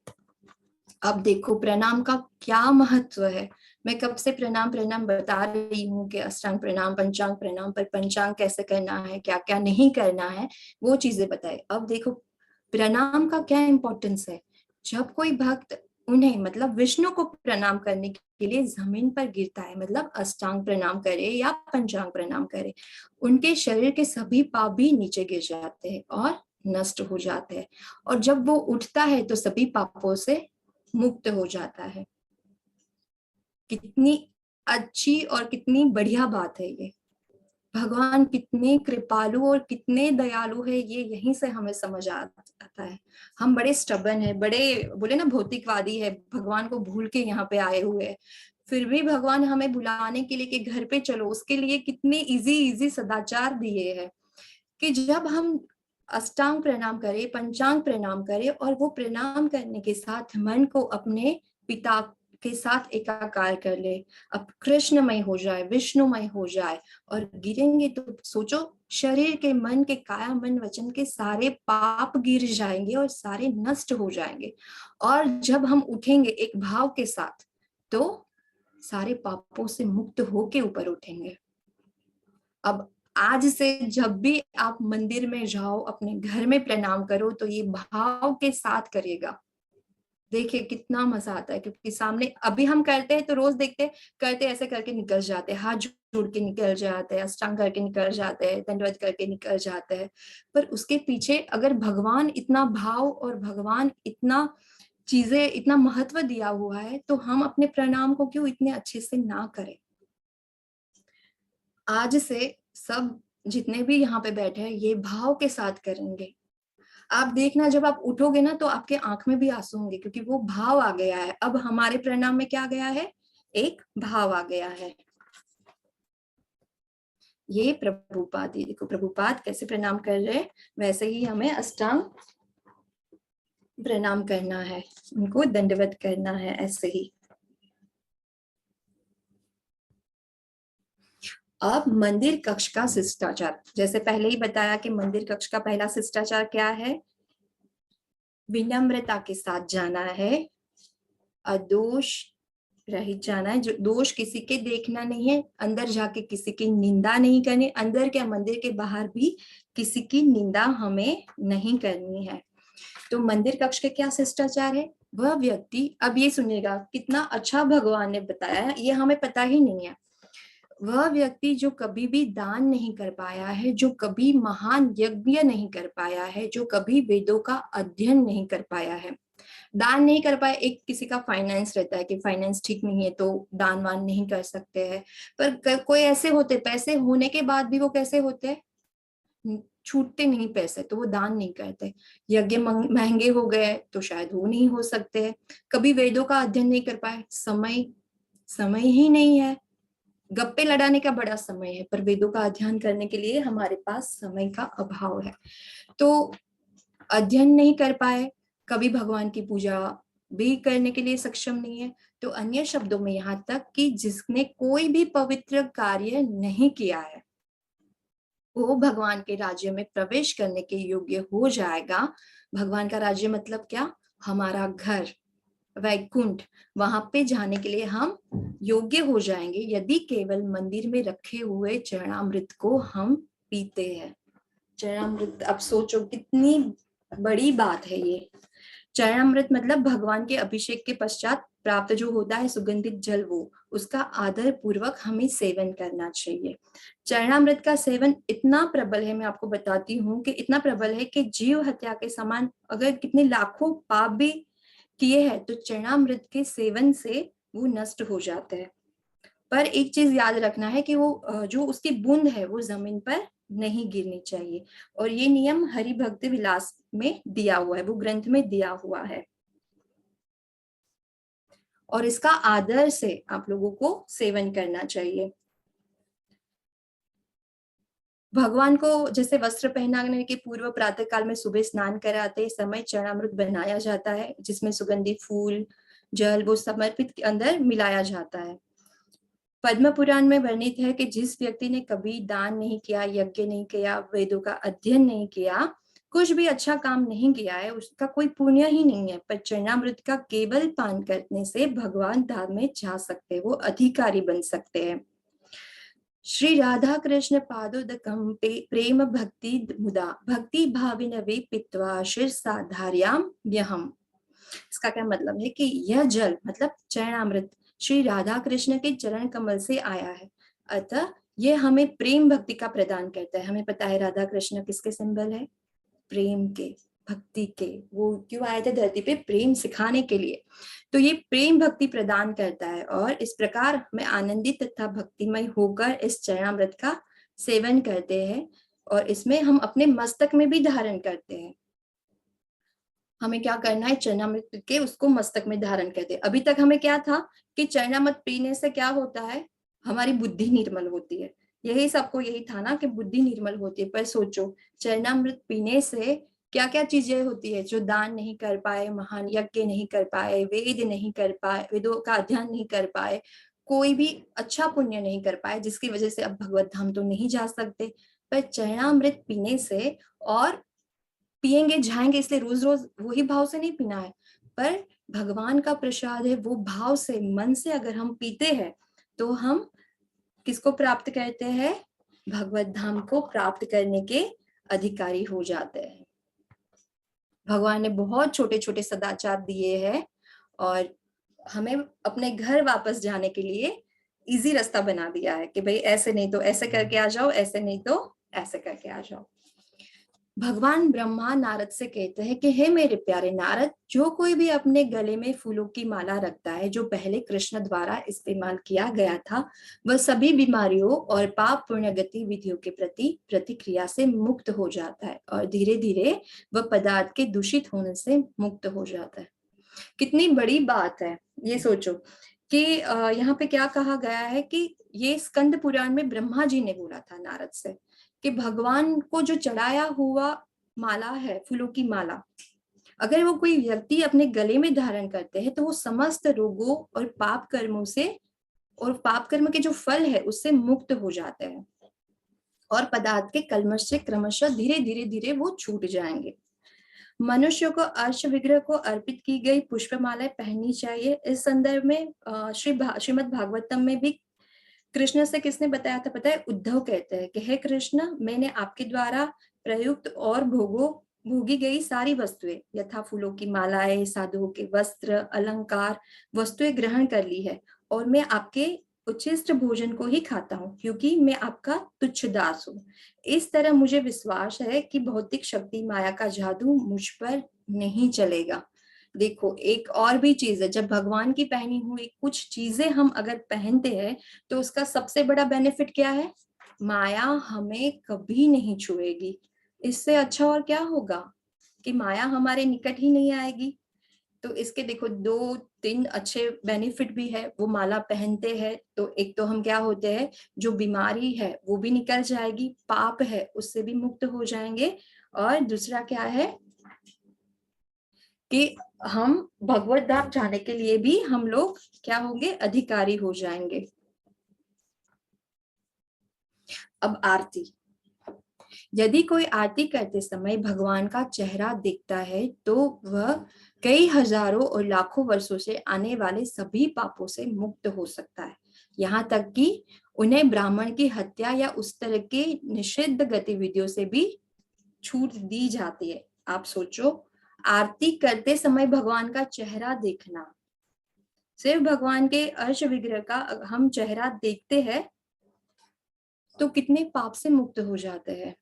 अब देखो प्रणाम का क्या महत्व है। मैं कब से प्रणाम बता रही हूँ कि अष्टांग प्रणाम, पंचांग प्रणाम, पर पंचांग कैसे करना है, क्या क्या नहीं करना है, वो चीजें बताए। अब देखो प्रणाम का क्या इंपॉर्टेंस है। जब कोई भक्त उन्हें मतलब विष्णु को प्रणाम करने के लिए जमीन पर गिरता है, मतलब अष्टांग प्रणाम करे या पंचांग प्रणाम करे, उनके शरीर के सभी पाप भी नीचे गिर जाते हैं और नष्ट हो जाते हैं, और जब वो उठता है तो सभी पापों से मुक्त हो जाता है। कितनी अच्छी और कितनी बढ़िया बात है ये। भगवान कितने कृपालु और कितने दयालु है, ये यहीं से हमें समझ आता है। हम बड़े स्टबन है, बड़े बोले ना भौतिकवादी है, भगवान को भूल के यहाँ पे आए हुए हैं, फिर भी भगवान हमें बुलाने के लिए कि घर पे चलो, उसके लिए कितने इजी सदाचार दिए हैं कि जब हम अष्टांग प्रणाम करें, पंचांग प्रणाम करें, और वो प्रणाम करने के साथ मन को अपने पिता के साथ एकाकार कर ले, अब कृष्णमय हो जाए, विष्णुमय हो जाए, और गिरेंगे तो सोचो शरीर के, मन के, काया मन वचन के सारे पाप गिर जाएंगे और सारे नष्ट हो जाएंगे। और जब हम उठेंगे एक भाव के साथ तो सारे पापों से मुक्त होके ऊपर उठेंगे। अब आज से जब भी आप मंदिर में जाओ, अपने घर में प्रणाम करो, तो ये भाव के साथ करिएगा। देखिए कितना मजा आता है, क्योंकि सामने अभी हम करते हैं तो रोज देखते करते ऐसे करके निकल जाते हैं, हाथ जोड़ के निकल जाते हैं, अष्टांग करके निकल जाते हैं, दंडवत करके निकल जाते हैं, पर उसके पीछे अगर भगवान इतना भाव और भगवान इतना चीजें, इतना महत्व दिया हुआ है, तो हम अपने प्रणाम को क्यों इतने अच्छे से ना करें। आज से सब जितने भी यहाँ पे बैठे हैं ये भाव के साथ करेंगे। आप देखना जब आप उठोगे ना तो आपके आंख में भी आंसू होंगे, क्योंकि वो भाव आ गया है। अब हमारे प्रणाम में क्या गया है, एक भाव आ गया है। ये प्रभुपाद, ये देखो प्रभुपाद कैसे प्रणाम कर रहे हैं, वैसे ही हमें अष्टांग प्रणाम करना है, उनको दंडवत करना है ऐसे ही। अब मंदिर कक्ष का शिष्टाचार, जैसे पहले ही बताया कि मंदिर कक्ष का पहला शिष्टाचार क्या है, विनम्रता के साथ जाना है, अदोष रहित जाना है, जो दोष किसी के देखना नहीं है, अंदर जाके किसी की निंदा नहीं करनी, अंदर क्या मंदिर के बाहर भी किसी की निंदा हमें नहीं करनी है। तो मंदिर कक्ष के क्या शिष्टाचार है? वह व्यक्ति, अब ये सुनिएगा कितना अच्छा भगवान ने बताया है, ये हमें पता ही नहीं है। वह व्यक्ति जो कभी भी दान नहीं कर पाया है, जो कभी महान यज्ञ नहीं कर पाया है, जो कभी वेदों का अध्ययन नहीं कर पाया है, दान नहीं कर पाए। एक किसी का फाइनेंस रहता है कि फाइनेंस ठीक नहीं है तो दान वान नहीं कर सकते हैं, पर कोई ऐसे होते पैसे होने के बाद भी वो कैसे होते हैं, छूटते नहीं पैसे, तो वो दान नहीं करते। यज्ञ महंगे हो गए तो शायद वो नहीं हो सकते हैं। कभी वेदों का अध्ययन नहीं कर पाए, समय ही नहीं है। गप्पे लड़ाने का बड़ा समय है, पर वेदों का अध्ययन करने के लिए हमारे पास समय का अभाव है। तो अध्ययन नहीं कर पाए, कभी भगवान की पूजा भी करने के लिए सक्षम नहीं है। तो अन्य शब्दों में यहाँ तक कि जिसने कोई भी पवित्र कार्य नहीं किया है, वो भगवान के राज्य में प्रवेश करने के योग्य हो जाएगा। भगवान का राज्य मतलब क्या? हमारा घर, वैकुंठ, वहां पे जाने के लिए हम योग्य हो जाएंगे यदि केवल मंदिर में रखे हुए चरणामृत को हम पीते हैं। चरणामृत, अब सोचो कितनी बड़ी बात है ये। चरणामृत मतलब भगवान के अभिषेक के पश्चात प्राप्त जो होता है सुगंधित जल, वो उसका आदर पूर्वक हमें सेवन करना चाहिए। चरणामृत का सेवन इतना प्रबल है, मैं आपको बताती हूँ कि इतना प्रबल है कि जीव हत्या के समान, अगर कितने लाखों पाप भी किए हैं तो चरणामृत के सेवन से वो नष्ट हो जाते हैं। पर एक चीज याद रखना है कि वो जो उसकी बूंद है वो जमीन पर नहीं गिरनी चाहिए, और ये नियम हरि भक्ति विलास में दिया हुआ है, वो ग्रंथ में दिया हुआ है, और इसका आदर से आप लोगों को सेवन करना चाहिए। भगवान को जैसे वस्त्र पहनाने के पूर्व प्रातः काल में सुबह स्नान कराते समय चरणामृत बनाया जाता है, जिसमें सुगंधित फूल, जल वो समर्पित के अंदर मिलाया जाता है। पद्म पुराण में वर्णित है कि जिस व्यक्ति ने कभी दान नहीं किया, यज्ञ नहीं किया, वेदों का अध्ययन नहीं किया, कुछ भी अच्छा काम नहीं किया है, उसका कोई पुण्य ही नहीं है, पर चरणामृत का केवल पान करने से भगवान धाम में जा सकते हैं, वो अधिकारी बन सकते हैं। श्री राधा कृष्ण पादोदकम प्रेम भक्ति मुदा भक्ति भाविनवे पित्वा शिरसाधार्याम यहम। इसका क्या मतलब है कि यह जल मतलब चरणामृत श्री राधा कृष्ण के चरण कमल से आया है, अतः यह हमें प्रेम भक्ति का प्रदान करता है। हमें पता है राधा कृष्ण किसके सिंबल है? प्रेम के, भक्ति के। वो क्यों आए थे धरती पे? प्रेम सिखाने के लिए। तो ये प्रेम भक्ति प्रदान करता है, और इस प्रकार हमें आनंदित तथा भक्तिमय होकर इस चरणामृत का सेवन करते हैं, और इसमें हम अपने मस्तक में भी धारण करते हैं। हमें क्या करना है? चरणामृत के उसको मस्तक में धारण करते हैं। अभी तक हमें क्या था कि चरणामृत पीने से क्या होता है? हमारी बुद्धि निर्मल होती है, यही सबको यही था ना कि बुद्धि निर्मल होती है। पर सोचो चरणामृत पीने से क्या क्या चीजें होती है? जो दान नहीं कर पाए, महान यज्ञ नहीं कर पाए, वेद नहीं कर पाए, वेदों का अध्ययन नहीं कर पाए, कोई भी अच्छा पुण्य नहीं कर पाए, जिसकी वजह से अब भगवत धाम तो नहीं जा सकते। पर चरणामृत पीने से, और पिएंगे जाएंगे इसलिए रोज रोज वही भाव से नहीं पीना है, पर भगवान का प्रसाद है, वो भाव से मन से अगर हम पीते हैं तो हम किसको प्राप्त करते हैं? भगवत धाम को प्राप्त करने के अधिकारी हो जाते हैं। भगवान ने बहुत छोटे छोटे सदाचार दिए हैं, और हमें अपने घर वापस जाने के लिए इजी रास्ता बना दिया है कि भाई ऐसे नहीं तो ऐसे करके आ जाओ, ऐसे नहीं तो ऐसे करके आ जाओ। भगवान ब्रह्मा नारद से कहते हैं कि हे मेरे प्यारे नारद, जो कोई भी अपने गले में फूलों की माला रखता है जो पहले कृष्ण द्वारा इस्तेमाल किया गया था, वह सभी बीमारियों और पाप पुण्य गतिविधियों के प्रति प्रतिक्रिया से मुक्त हो जाता है, और धीरे धीरे वह पदार्थ के दूषित होने से मुक्त हो जाता है। कितनी बड़ी बात है ये सोचो कि यहाँ पे क्या कहा गया है कि ये स्कंद पुराण में ब्रह्मा जी ने बोला था नारद से कि भगवान को जो चढ़ाया हुआ माला है, फूलों की माला, अगर वो कोई व्यक्ति अपने गले में धारण करते हैं तो वो समस्त रोगों और पाप कर्मों से, और पाप कर्म के जो फल है उससे मुक्त हो जाते हैं, और पदार्थ के कल्मश से क्रमशः धीरे धीरे धीरे वो छूट जाएंगे। मनुष्य को अर्श विग्रह को अर्पित की गई पुष्पमालाएं पहननी चाहिए। इस संदर्भ में श्रीमद् भागवतम में भी कृष्ण से किसने बताया था पता है? उद्धव कहते हैं कि हे कृष्ण, मैंने आपके द्वारा प्रयुक्त और भोगी गई सारी वस्तुएं यथा फूलों की मालाएं, साधुओं के वस्त्र, अलंकार वस्तुएं ग्रहण कर ली है और मैं आपके उच्छिष्ट भोजन को ही खाता हूँ क्योंकि मैं आपका तुच्छ दास हूँ। इस तरह मुझे विश्वास है कि भौतिक शक्ति माया का जादू मुझ पर नहीं चलेगा। देखो एक और भी चीज है, जब भगवान की पहनी हुई कुछ चीजें हम अगर पहनते हैं तो उसका सबसे बड़ा बेनिफिट क्या है? माया हमें कभी नहीं छुएगी। इससे अच्छा और क्या होगा कि माया हमारे निकट ही नहीं आएगी। तो इसके देखो 2-3 अच्छे बेनिफिट भी है। वो माला पहनते हैं तो एक तो हम क्या होते हैं, जो बीमारी है वो भी निकल जाएगी, पाप है उससे भी मुक्त हो जाएंगे, और दूसरा क्या है कि हम भगवत धाम जाने के लिए भी हम लोग क्या होंगे, अधिकारी हो जाएंगे। अब आरती, यदि कोई आरती करते समय भगवान का चेहरा दिखता है तो वह कई हजारों और लाखों वर्षों से आने वाले सभी पापों से मुक्त हो सकता है, यहाँ तक कि उन्हें ब्राह्मण की हत्या या उस तरह के निषिद्ध गतिविधियों से भी छूट दी जाती है। आप सोचो, आरती करते समय भगवान का चेहरा देखना, सिर्फ भगवान के अर्श विग्रह का हम चेहरा देखते हैं तो कितने पाप से मुक्त हो जाते हैं।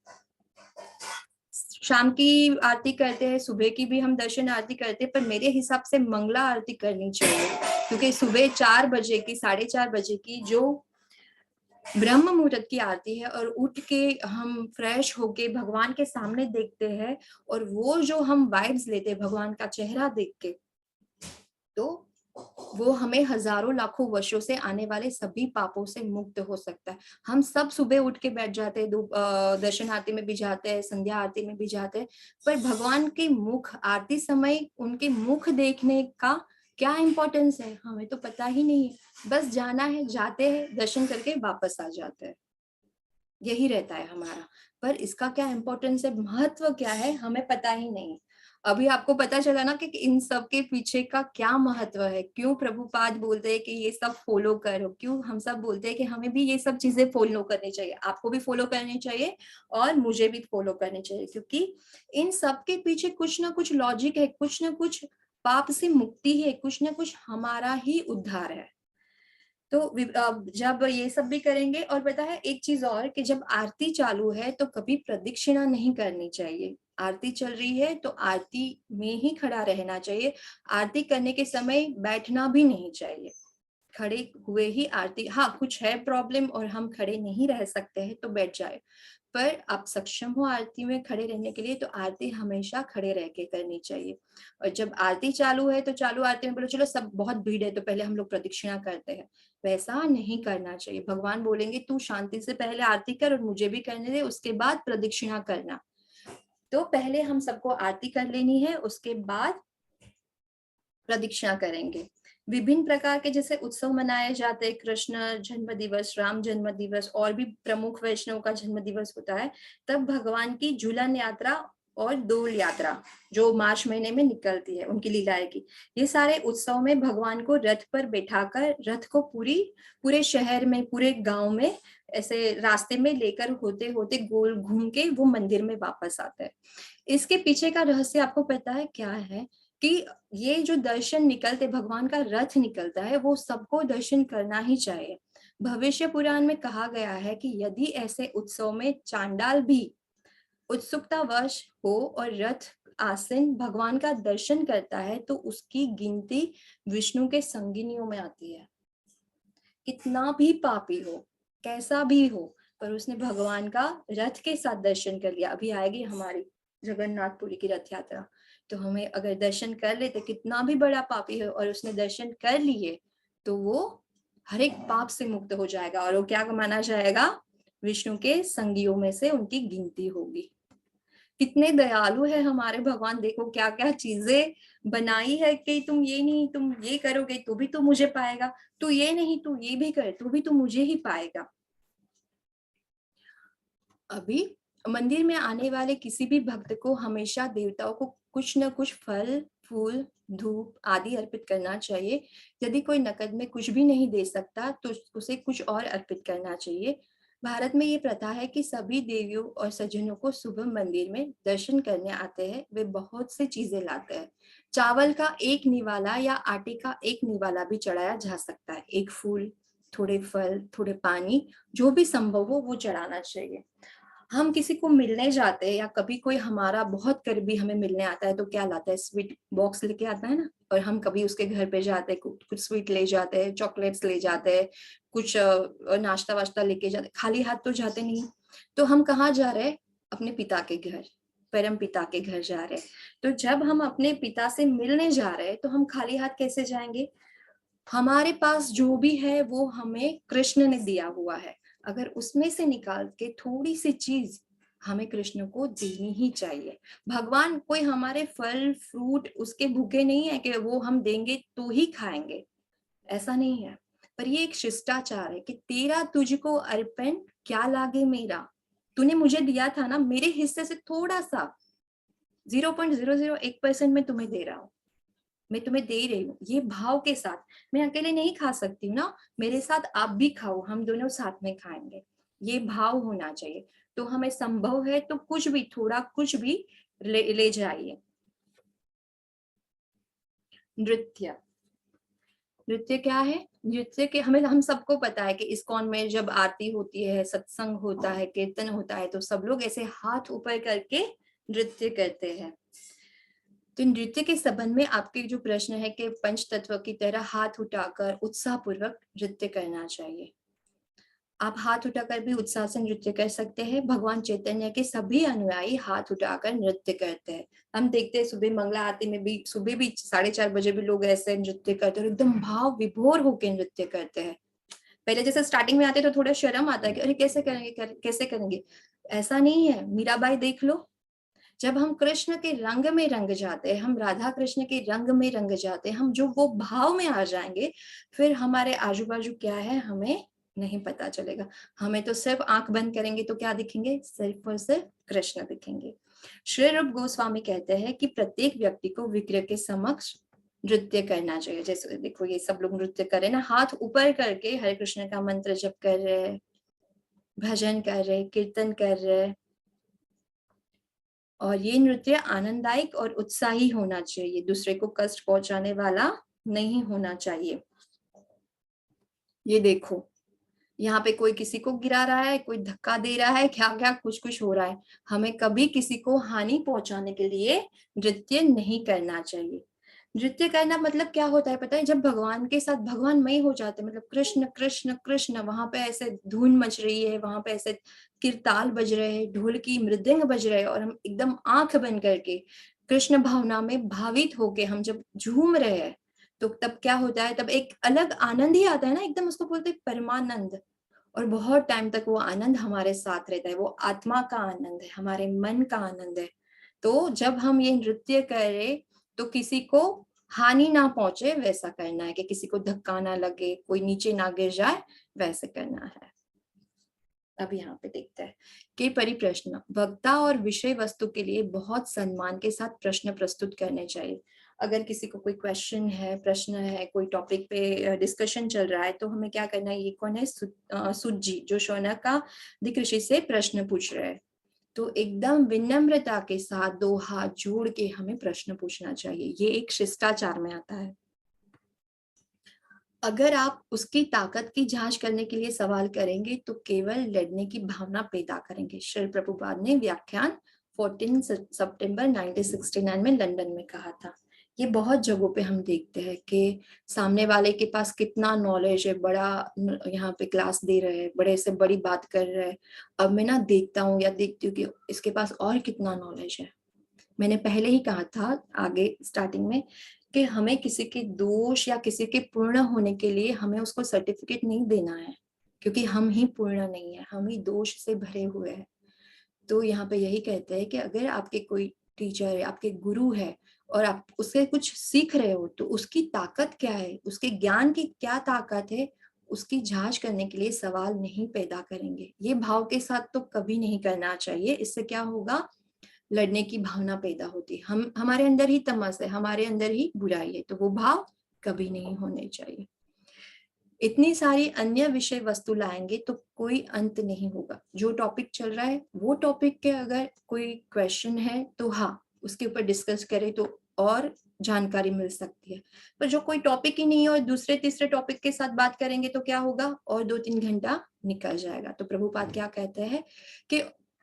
शाम की आरती करते हैं, सुबह की भी हम दर्शन आरती करते हैं, पर मेरे हिसाब से मंगला आरती करनी चाहिए क्योंकि सुबह 4 बजे की 4:30 बजे की जो ब्रह्म मुहूर्त की आरती है और उठ के हम फ्रेश होके भगवान के सामने देखते हैं और वो जो हम वाइब्स लेते हैं भगवान का चेहरा देख के, तो वो हमें हजारों लाखों वर्षों से आने वाले सभी पापों से मुक्त हो सकता है। हम सब सुबह उठ के बैठ जाते हैं, दर्शन आरती में भी जाते हैं, संध्या आरती में भी जाते हैं, पर भगवान के मुख आरती समय उनके मुख देखने का क्या इंपॉर्टेंस है हमें तो पता ही नहीं है। बस जाना है, जाते हैं, दर्शन करके वापस आ जाते हैं, यही रहता है हमारा। पर इसका क्या इंपॉर्टेंस है, महत्व क्या है, हमें पता ही नहीं। अभी आपको पता चला ना कि इन सब के पीछे का क्या महत्व है, क्यों प्रभुपाद बोलते हैं कि ये सब फॉलो करो, क्यों हम सब बोलते हैं कि हमें भी ये सब चीजें फॉलो करनी चाहिए, आपको भी फॉलो करनी चाहिए और मुझे भी फॉलो करनी चाहिए, क्योंकि इन सब के पीछे कुछ ना कुछ लॉजिक है, कुछ ना कुछ पाप से मुक्ति है, कुछ ना कुछ हमारा ही उद्धार है। तो जब ये सब भी करेंगे, और पता है एक चीज और कि जब आरती चालू है तो कभी प्रदक्षिणा नहीं करनी चाहिए। आरती चल रही है तो आरती में ही खड़ा रहना चाहिए, आरती करने के समय बैठना भी नहीं चाहिए, खड़े हुए ही आरती। हाँ कुछ है प्रॉब्लम और हम खड़े नहीं रह सकते हैं तो बैठ जाए, पर आप सक्षम हो आरती में खड़े रहने के लिए तो आरती हमेशा खड़े रह के करनी चाहिए। और जब आरती चालू है तो चालू आरती में बोलो चलो सब बहुत भीड़ है तो पहले हम लोग प्रदक्षिणा करते हैं, वैसा नहीं करना चाहिए। भगवान बोलेंगे तू शांति से पहले आरती कर और मुझे भी करने दे, उसके बाद प्रदक्षिणा करना। तो पहले हम सबको आरती कर लेनी है, उसके बाद प्रदक्षिणा करेंगे। विभिन्न प्रकार के जैसे उत्सव मनाए जाते हैं, कृष्ण जन्म दिवस, राम जन्म दिवस, और भी प्रमुख वैष्णव का जन्म दिवस होता है, तब भगवान की झूलन यात्रा और डोल यात्रा जो मार्च महीने में निकलती है, उनकी लीलाएं की, ये सारे उत्सव में भगवान को रथ पर बैठाकर रथ को पूरे शहर में, पूरे गांव में ऐसे रास्ते में लेकर होते होते गोल घूम के वो मंदिर में वापस आते हैं। इसके पीछे का रहस्य आपको पता है क्या है कि ये जो दर्शन निकलते, भगवान का रथ निकलता है, वो सबको दर्शन करना ही चाहिए। भविष्य पुराण में कहा गया है कि यदि ऐसे उत्सव में चांडाल भी उत्सुकतावश हो और रथ आसीन भगवान का दर्शन करता है तो उसकी गिनती विष्णु के संगिनियों में आती है। कितना भी पापी हो, कैसा भी हो, पर उसने भगवान का रथ के साथ दर्शन कर लिया। अभी आएगी हमारी जगन्नाथपुरी की रथ यात्रा, तो हमें अगर दर्शन कर लेते, कितना भी बड़ा पापी हो और उसने दर्शन कर लिए, तो वो हर एक पाप से मुक्त हो जाएगा और वो क्या माना जाएगा, विष्णु के संगियों में से उनकी गिनती होगी। कितने दयालु है हमारे भगवान, देखो क्या क्या चीजें बनाई है कि तुम ये नहीं, तुम ये करोगे तो भी तू मुझे पाएगा, तू ये नहीं तू ये भी कर तो भी तू मुझे ही पाएगा। अभी मंदिर में आने वाले किसी भी भक्त को हमेशा देवताओं को कुछ न कुछ फल, फूल, धूप आदि अर्पित करना चाहिए। यदि कोई नकद में कुछ भी नहीं दे सकता तो उसे कुछ और अर्पित करना चाहिए। भारत में ये प्रथा है कि सभी देवियों और सज्जनों को सुबह मंदिर में दर्शन करने आते हैं, वे बहुत सी चीजें लाते हैं। चावल का एक निवाला या आटे का एक निवाला भी चढ़ाया जा सकता है। एक फूल, थोड़े फल, थोड़े पानी, जो भी संभव हो वो चढ़ाना चाहिए। हम किसी को मिलने जाते हैं या कभी कोई हमारा बहुत करीबी हमें मिलने आता है तो क्या लाता है, स्वीट बॉक्स लेके आता है ना, और हम कभी उसके घर पे जाते हैं, कुछ स्वीट ले जाते हैं, चॉकलेट्स ले जाते हैं, कुछ नाश्ता वाश्ता लेके जाते, खाली हाथ तो जाते नहीं। तो हम कहाँ जा रहे हैं? अपने पिता के घर, परम पिता के घर जा रहे हैं। तो जब हम अपने पिता से मिलने जा रहे हैं तो हम खाली हाथ कैसे जाएंगे? हमारे पास जो भी है वो हमें कृष्ण ने दिया हुआ है, अगर उसमें से निकाल के थोड़ी सी चीज हमें कृष्ण को देनी ही चाहिए। भगवान कोई हमारे फल फ्रूट उसके भूखे नहीं है कि वो हम देंगे तो ही खाएंगे, ऐसा नहीं है। पर ये एक शिष्टाचार है कि तेरा तुझको अर्पण क्या लागे मेरा, तूने मुझे दिया था ना, मेरे हिस्से से थोड़ा सा 0.001% में तुम्हें दे रहा हूँ, मैं तुम्हें दे रही हूँ, ये भाव के साथ। मैं अकेले नहीं खा सकती हूँ ना, मेरे साथ आप भी खाओ, हम दोनों साथ में खाएंगे, ये भाव होना चाहिए। तो हमें संभव है तो कुछ भी, थोड़ा कुछ भी ले जाइए। नृत्य, नृत्य क्या है? नृत्य के हम सबको पता है कि इस्कॉन में जब आरती होती है, सत्संग होता है, कीर्तन होता है, तो सब लोग ऐसे हाथ ऊपर करके नृत्य करते हैं। तो नृत्य के संबंध में आपके जो प्रश्न है कि पंच तत्व की तरह हाथ उठाकर उत्साहपूर्वक नृत्य करना चाहिए। आप हाथ उठाकर भी उत्साह से नृत्य कर सकते हैं। भगवान चैतन्य के सभी अनुयायी हाथ उठाकर नृत्य करते हैं। हम देखते हैं सुबह मंगला आरती में भी, सुबह भी 4:30 बजे भी लोग ऐसे नृत्य करते हैं, एकदम भाव विभोर होकर नृत्य करते हैं। पहले जैसे स्टार्टिंग में आते तो थोड़ा शर्म आता है कि अरे कैसे करेंगे, कैसे करेंगे, ऐसा नहीं है। मीराबाई देख लो, जब हम कृष्ण के रंग में रंग जाते हैं, हम राधा कृष्ण के रंग में रंग जाते हैं, हम जो वो भाव में आ जाएंगे, फिर हमारे आजू बाजू क्या है हमें नहीं पता चलेगा। हमें तो सिर्फ आंख बंद करेंगे तो क्या दिखेंगे? सिर्फ और सिर्फ कृष्ण दिखेंगे। श्री रूप गोस्वामी कहते हैं कि प्रत्येक व्यक्ति को विग्रह के समक्ष नृत्य करना चाहिए। जैसे देखो ये सब लोग नृत्य कर रहे हैं ना, हाथ ऊपर करके हरे कृष्ण का मंत्र जप कर रहे, भजन कर रहे, कीर्तन कर रहे, और ये नृत्य आनंददायक और उत्साही होना चाहिए, दूसरे को कष्ट पहुंचाने वाला नहीं होना चाहिए। ये देखो यहाँ पे कोई किसी को गिरा रहा है, कोई धक्का दे रहा है, क्या क्या कुछ कुछ हो रहा है। हमें कभी किसी को हानि पहुंचाने के लिए नृत्य नहीं करना चाहिए। नृत्य करना मतलब क्या होता है पता है? जब भगवान के साथ भगवानमय हो जाते हैं, मतलब कृष्ण कृष्ण कृष्ण, वहां पे ऐसे धुन मच रही है, वहां पे ऐसे किरताल बज रहे हैं, ढोल की मृदंग बज रहे हैं, और हम एकदम आंख बंद करके कृष्ण भावना में भावित होके हम जब झूम रहे हैं, तो तब क्या होता है? तब एक अलग आनंद ही आता है ना, एकदम उसको बोलते हैं परमानंद। और बहुत टाइम तक वो आनंद हमारे साथ रहता है, वो आत्मा का आनंद है, हमारे मन का आनंद है। तो जब हम ये नृत्य करें तो किसी को हानि ना पहुंचे वैसा करना है, कि किसी को धक्का ना लगे, कोई नीचे ना गिर जाए, वैसे करना है। अब यहाँ पे देखते हैं कि परिप्रश्न, वक्ता और विषय वस्तु के लिए बहुत सम्मान के साथ प्रश्न प्रस्तुत करने चाहिए। अगर किसी को कोई क्वेश्चन है, प्रश्न है, कोई टॉपिक पे डिस्कशन चल रहा है, तो हमें क्या करना है? ये कौन है? सुत जी, जो शौनक का दिक ऋषि से प्रश्न पूछ रहे हैं, तो एकदम विनम्रता के साथ 2 हाथ जोड़ के हमें प्रश्न पूछना चाहिए। ये एक शिष्टाचार में आता है। अगर आप उसकी ताकत की जांच करने के लिए सवाल करेंगे तो केवल लड़ने की भावना पैदा करेंगे। श्री प्रभुपाद ने व्याख्यान 14 सितंबर 1969 में लंदन में कहा था। ये बहुत जगहों पे हम देखते हैं कि सामने वाले के पास कितना नॉलेज है, बड़ा यहाँ पे क्लास दे रहे हैं, बड़े से बड़ी बात कर रहे हैं। अब मैं ना देखता हूँ या देखती हूँ कि इसके पास और कितना नॉलेज है। मैंने पहले ही कहा था आगे स्टार्टिंग में कि हमें किसी के दोष या किसी के पूर्ण होने के लिए हमें उसको सर्टिफिकेट नहीं देना है, क्योंकि हम ही पूर्ण नहीं है, हम ही दोष से भरे हुए हैं। तो यहाँ पे यही कहते हैं कि अगर आपके कोई टीचर है, आपके गुरु है, और आप उससे कुछ सीख रहे हो, तो उसकी ताकत क्या है, उसके ज्ञान की क्या ताकत है, उसकी जांच करने के लिए सवाल नहीं पैदा करेंगे। ये भाव के साथ तो कभी नहीं करना चाहिए। इससे क्या होगा? लड़ने की भावना पैदा होती है। हम हमारे अंदर ही तमस है, हमारे अंदर ही बुराई है, तो वो भाव कभी नहीं होने चाहिए। इतनी सारी अन्य विषय वस्तु लाएंगे तो कोई अंत नहीं होगा। जो टॉपिक चल रहा है वो टॉपिक के अगर कोई क्वेश्चन है तो हाँ उसके ऊपर डिस्कस करें तो और जानकारी मिल सकती है, पर जो कोई टॉपिक ही नहीं है और दूसरे तीसरे टॉपिक के साथ बात करेंगे तो क्या होगा, और 2-3 घंटा निकल जाएगा। तो प्रभुपाद क्या कहते हैं कि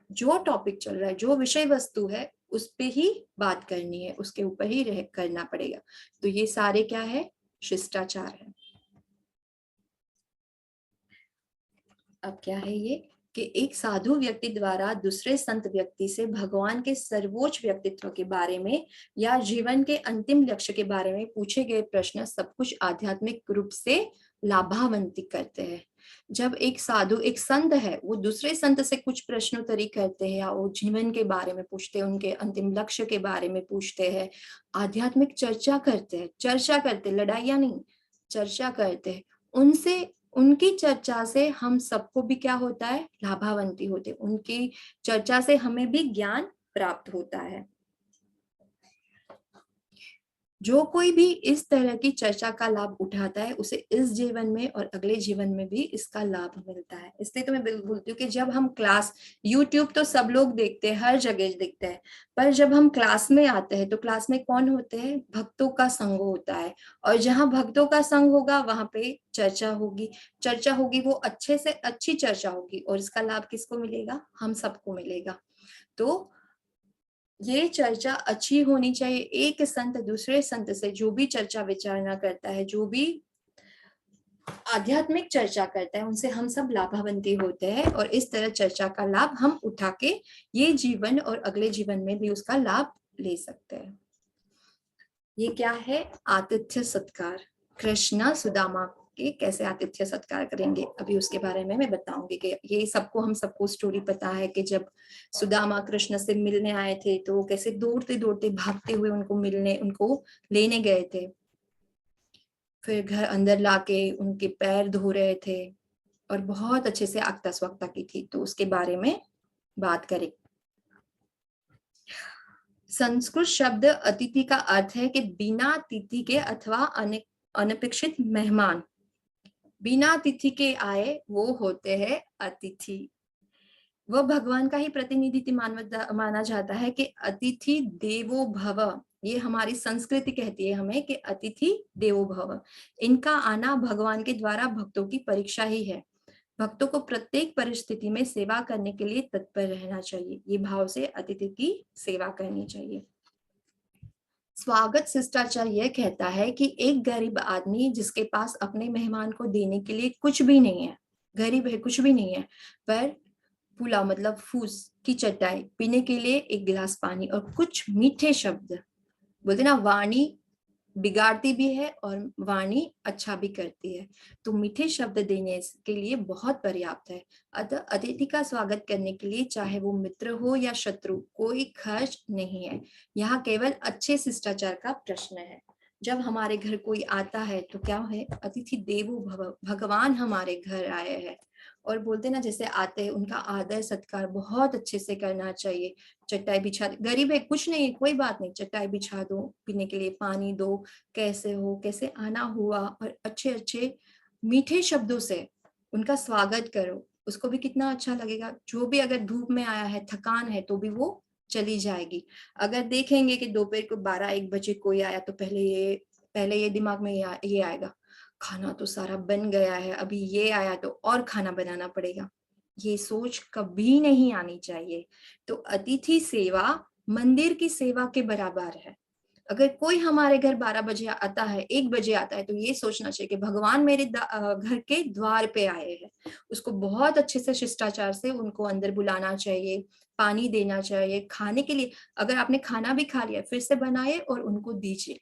जो टॉपिक चल रहा है, जो विषय वस्तु है, उस पे ही बात करनी है, उसके ऊपर ही करना पड़ेगा। तो ये सारे क्या है, शिष्टाचार है। अब क्या है ये कि एक साधु व्यक्ति द्वारा दूसरे संत व्यक्ति से भगवान के सर्वोच्च व्यक्तित्व के बारे में या जीवन के अंतिम लक्ष्य के बारे में पूछे गए प्रश्न सब कुछ आध्यात्मिक रूप से लाभान्वित करते हैं। जब एक साधु, एक संत है, वो दूसरे संत से कुछ प्रश्नोत्तरी करते हैं या वो जीवन के बारे में पूछते हैं, उनके अंतिम लक्ष्य के बारे में पूछते हैं, आध्यात्मिक चर्चा करते, लड़ाइयाँ नहीं, चर्चा करते हैं, उनसे, उनकी चर्चा से हम सबको भी क्या होता है, लाभान्वित होते, उनकी चर्चा से हमें भी ज्ञान प्राप्त होता है। जो कोई भी इस तरह की चर्चा का लाभ उठाता है उसे इस जीवन में और अगले जीवन में भी इसका लाभ मिलता है। इसलिए तो मैं बिल्कुल बोलती हूँ कि जब हम क्लास, यूट्यूब तो सब लोग देखते हैं, हर जगह देखते हैं, पर जब हम क्लास में आते हैं तो क्लास में कौन होते हैं, भक्तों का संग होता है, और जहाँ भक्तों का संग होगा वहां पे चर्चा होगी, वो अच्छे से अच्छी चर्चा होगी, और इसका लाभ किसको मिलेगा, हम सबको मिलेगा। तो ये चर्चा अच्छी होनी चाहिए। एक संत दूसरे संत से जो भी चर्चा विचारणा करता है, जो भी आध्यात्मिक चर्चा करता है, उनसे हम सब लाभान्वित होते हैं, और इस तरह चर्चा का लाभ हम उठा के ये जीवन और अगले जीवन में भी उसका लाभ ले सकते हैं। ये क्या है, आतिथ्य सत्कार। कृष्ण सुदामा के कैसे आतिथ्य सत्कार करेंगे, अभी उसके बारे में मैं बताऊंगी। कि ये सबको, हम सबको स्टोरी पता है कि जब सुदामा कृष्ण से मिलने आए थे तो कैसे दौड़ते दौड़ते भागते हुए उनको लेने गए थे, फिर घर अंदर लाके उनके पैर धो रहे थे, और बहुत अच्छे से आगता स्वागता की थी। तो उसके बारे में बात करें। संस्कृत शब्द अतिथि का अर्थ है कि बिना अतिथि के अथवा अनपेक्षित मेहमान। बिना अतिथि के आए वो होते हैं अतिथि। वह भगवान का ही प्रतिनिधि माना जाता है कि अतिथि देवो भव। ये हमारी संस्कृति कहती है हमें कि अतिथि देवो भव। इनका आना भगवान के द्वारा भक्तों की परीक्षा ही है। भक्तों को प्रत्येक परिस्थिति में सेवा करने के लिए तत्पर रहना चाहिए। ये भाव से अतिथि की सेवा करनी चाहिए। स्वागत शिष्टाचार यह कहता है कि एक गरीब आदमी जिसके पास अपने मेहमान को देने के लिए कुछ भी नहीं है, गरीब है, कुछ भी नहीं है, पर पुलाव मतलब फूस की चटाई, पीने के लिए एक गिलास पानी और कुछ मीठे शब्द, बोलते ना वाणी बिगाड़ती भी है और वाणी अच्छा भी करती है, तो मीठे शब्द देने के लिए बहुत पर्याप्त है। अतः अतिथि का स्वागत करने के लिए चाहे वो मित्र हो या शत्रु, कोई खर्च नहीं है। यहाँ केवल अच्छे शिष्टाचार का प्रश्न है। जब हमारे घर कोई आता है तो क्या है, अतिथि देवो भव, भगवान हमारे घर आए हैं, और बोलते ना जैसे आते हैं उनका आदर सत्कार बहुत अच्छे से करना चाहिए। चटाई बिछा, गरीब है, कुछ नहीं, कोई बात नहीं, चटाई बिछा दो, पीने के लिए पानी दो, कैसे हो, कैसे आना हुआ, और अच्छे अच्छे मीठे शब्दों से उनका स्वागत करो। उसको भी कितना अच्छा लगेगा। जो भी अगर धूप में आया है, थकान है, तो भी वो चली जाएगी। अगर देखेंगे कि दोपहर को 12-1 बजे कोई आया तो पहले ये दिमाग में ये आएगा, खाना तो सारा बन गया है, अभी ये आया तो और खाना बनाना पड़ेगा। ये सोच कभी नहीं आनी चाहिए। तो अतिथि सेवा मंदिर की सेवा के बराबर है। अगर कोई हमारे घर 12 बजे आता है, 1 बजे आता है, तो ये सोचना चाहिए कि भगवान मेरे घर के द्वार पे आए हैं। उसको बहुत अच्छे से शिष्टाचार से उनको अंदर बुलाना चाहिए, पानी देना चाहिए, खाने के लिए अगर आपने खाना भी खा लिया फिर से बनाए और उनको दीजिए।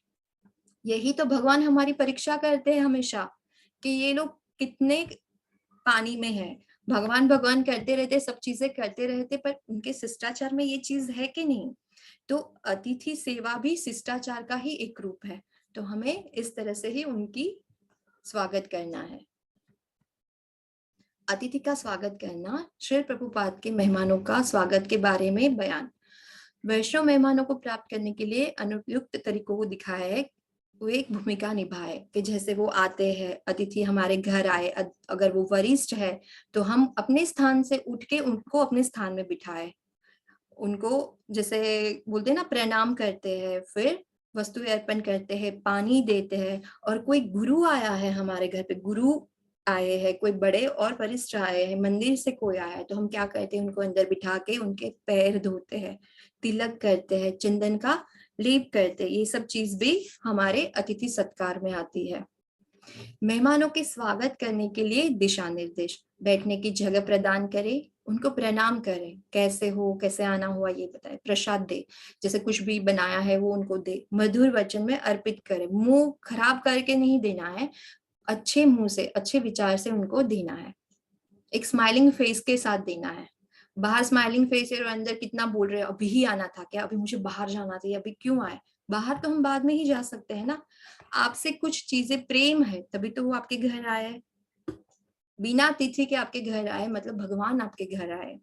यही तो भगवान हमारी परीक्षा करते हैं हमेशा कि ये लोग कितने पानी में है। भगवान भगवान करते रहते, सब चीजें करते रहते, पर उनके शिष्टाचार में ये चीज है कि नहीं। तो अतिथि सेवा भी शिष्टाचार का ही एक रूप है। तो हमें इस तरह से ही उनकी स्वागत करना है। अतिथि का स्वागत करना। श्री प्रभुपाद के मेहमानों का स्वागत के बारे में बयान। वैष्णव मेहमानों को प्राप्त करने के लिए अनुपयुक्त तरीकों को दिखाया है, वो एक भूमिका निभाए कि जैसे वो आते हैं, अतिथि हमारे घर आए, अगर वो वरिष्ठ है तो हम अपने स्थान से उठ के उनको अपने स्थान में बिठाए, उनको जैसे बोलते हैं ना प्रणाम करते हैं, फिर वस्तु अर्पण करते हैं, पानी देते हैं। और कोई गुरु आया है हमारे घर पे, गुरु आए हैं, कोई बड़े और वरिष्ठ आए हैं, मंदिर से कोई आया है, तो हम क्या करते हैं, उनको अंदर बिठा के उनके पैर धोते हैं, तिलक करते हैं, चंदन का लेप करते हैं। ये सब चीज भी हमारे अतिथि सत्कार में आती है। मेहमानों के स्वागत करने के लिए दिशा निर्देश, बैठने की जगह प्रदान करें, उनको प्रणाम करें, कैसे हो, कैसे आना हुआ ये बताएं, प्रसाद दे, जैसे कुछ भी बनाया है वो उनको दे, मधुर वचन में अर्पित करें, मुंह खराब करके नहीं देना है, अच्छे मुंह से, अच्छे विचार से उनको देना है, एक स्माइलिंग फेस के साथ देना है। बाहर स्माइलिंग फेस है और अंदर कितना बोल रहे हैं, अभी ही आना था क्या, अभी मुझे बाहर जाना था, अभी क्यों आए, बाहर तो हम बाद में ही जा सकते हैं ना। आपसे कुछ चीजें प्रेम है तभी तो वो आपके घर आए, बिना तिथि के आपके घर आए, मतलब भगवान आपके घर आए।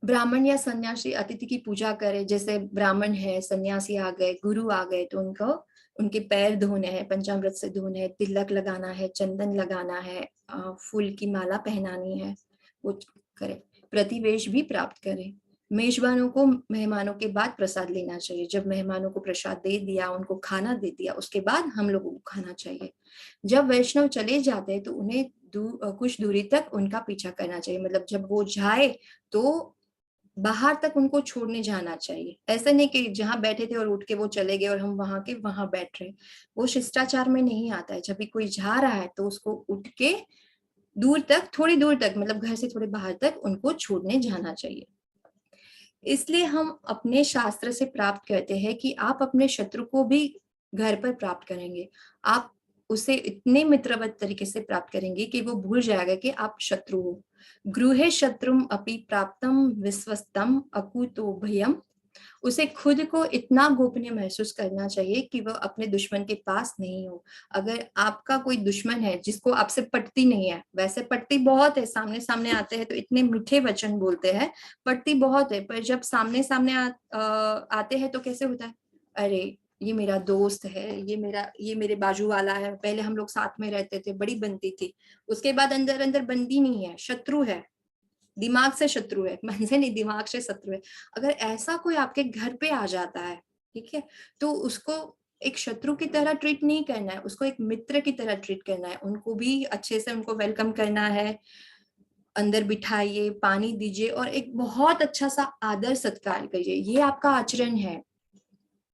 ब्राह्मण या सन्यासी अतिथि की पूजा करे, जैसे ब्राह्मण है, सन्यासी आ गए, गुरु आ गए, तो उनको उनके पैर धोने हैं, पंचामृत से धोने हैं, तिलक लगाना है, चंदन लगाना है, फूल की माला पहनानी है, वो करे। प्रतिवेश भी प्राप्त करे। मेजबानों को मेहमानों के बाद प्रसाद लेना चाहिए, जब मेहमानों को प्रसाद दे दिया, उनको खाना दे दिया, उसके बाद हम लोगों को खाना चाहिए। जब वैष्णव चले जाते हैं तो उन्हें कुछ दूरी तक उनका पीछा करना चाहिए, मतलब जब वो जाए तो बाहर तक उनको छोड़ने जाना चाहिए। ऐसा नहीं कि जहां बैठे थे और उठ के वो चले गए और हम वहां के वहां बैठ रहे, वो शिष्टाचार में नहीं आता है। जब भी कोई जा रहा है तो उसको उठ के दूर तक, थोड़ी दूर तक, मतलब घर से थोड़े बाहर तक उनको छोड़ने जाना चाहिए। इसलिए हम अपने शास्त्र से प्राप्त करते हैं कि आप अपने शत्रु को भी घर पर प्राप्त करेंगे, आप उसे इतने मित्रवत तरीके से प्राप्त करेंगे कि वो भूल जाएगा कि आप शत्रु हो। गृहे शत्रुम अपि प्राप्तम विश्वस्तम अकुतो भयम, उसे खुद को इतना गोपनीय महसूस करना चाहिए कि वह अपने दुश्मन के पास नहीं हो। अगर आपका कोई दुश्मन है जिसको आपसे पटती नहीं है, वैसे पटती बहुत है, सामने सामने आते हैं तो इतने मीठे वचन बोलते हैं, पटती बहुत है, पर जब सामने सामने आते हैं तो कैसे होता है, अरे ये मेरा दोस्त है, ये मेरे बाजू वाला है, पहले हम लोग साथ में रहते थे, बड़ी बनती थी, उसके बाद अंदर अंदर बंदी नहीं है, शत्रु है, दिमाग से शत्रु है, मन से नहीं, दिमाग से शत्रु है। अगर ऐसा कोई आपके घर पे आ जाता है, ठीक है, तो उसको एक शत्रु की तरह ट्रीट नहीं करना है, उसको एक मित्र की तरह ट्रीट करना है, उनको भी अच्छे से उनको वेलकम करना है, अंदर बिठाइए, पानी दीजिए और एक बहुत अच्छा सा आदर सत्कार करिए। ये आपका आचरण है।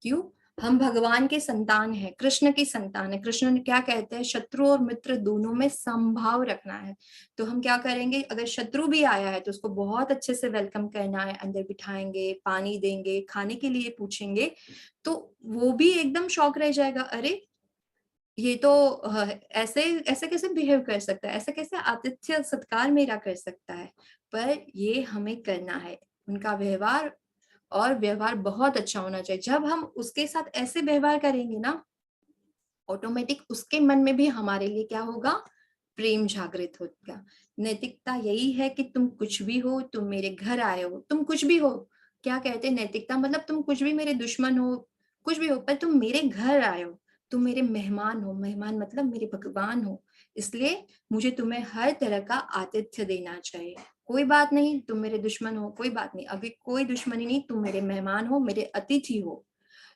क्यों? हम भगवान के संतान हैं, कृष्ण की संतान है। कृष्ण ने क्या कहते हैं, शत्रु और मित्र दोनों में समभाव रखना है। तो हम क्या करेंगे, अगर शत्रु भी आया है तो उसको बहुत अच्छे से वेलकम करना है, अंदर बिठाएंगे, पानी देंगे, खाने के लिए पूछेंगे, तो वो भी एकदम शौक रह जाएगा, अरे ये तो ऐसे ऐसे कैसे बिहेव कर सकता है, ऐसे कैसे आतिथ्य सत्कार मेरा कर सकता है। पर ये हमें करना है, उनका व्यवहार और व्यवहार बहुत अच्छा होना चाहिए। जब हम उसके साथ ऐसे व्यवहार करेंगे ना, ऑटोमेटिक उसके मन में भी हमारे लिए क्या होगा, प्रेम जागृत होगा। नैतिकता यही है कि तुम कुछ भी हो, तुम मेरे घर आए हो, तुम कुछ भी हो। क्या कहते हैं नैतिकता, मतलब तुम कुछ भी मेरे दुश्मन हो, कुछ भी हो, पर तुम मेरे घर आए हो, तुम मेरे मेहमान हो, मेहमान मतलब मेरे भगवान हो, इसलिए मुझे तुम्हें हर तरह का आतिथ्य देना चाहिए। कोई बात नहीं तुम मेरे दुश्मन हो, कोई बात नहीं, अभी कोई दुश्मनी नहीं, तुम मेरे मेहमान हो, मेरे अतिथि हो।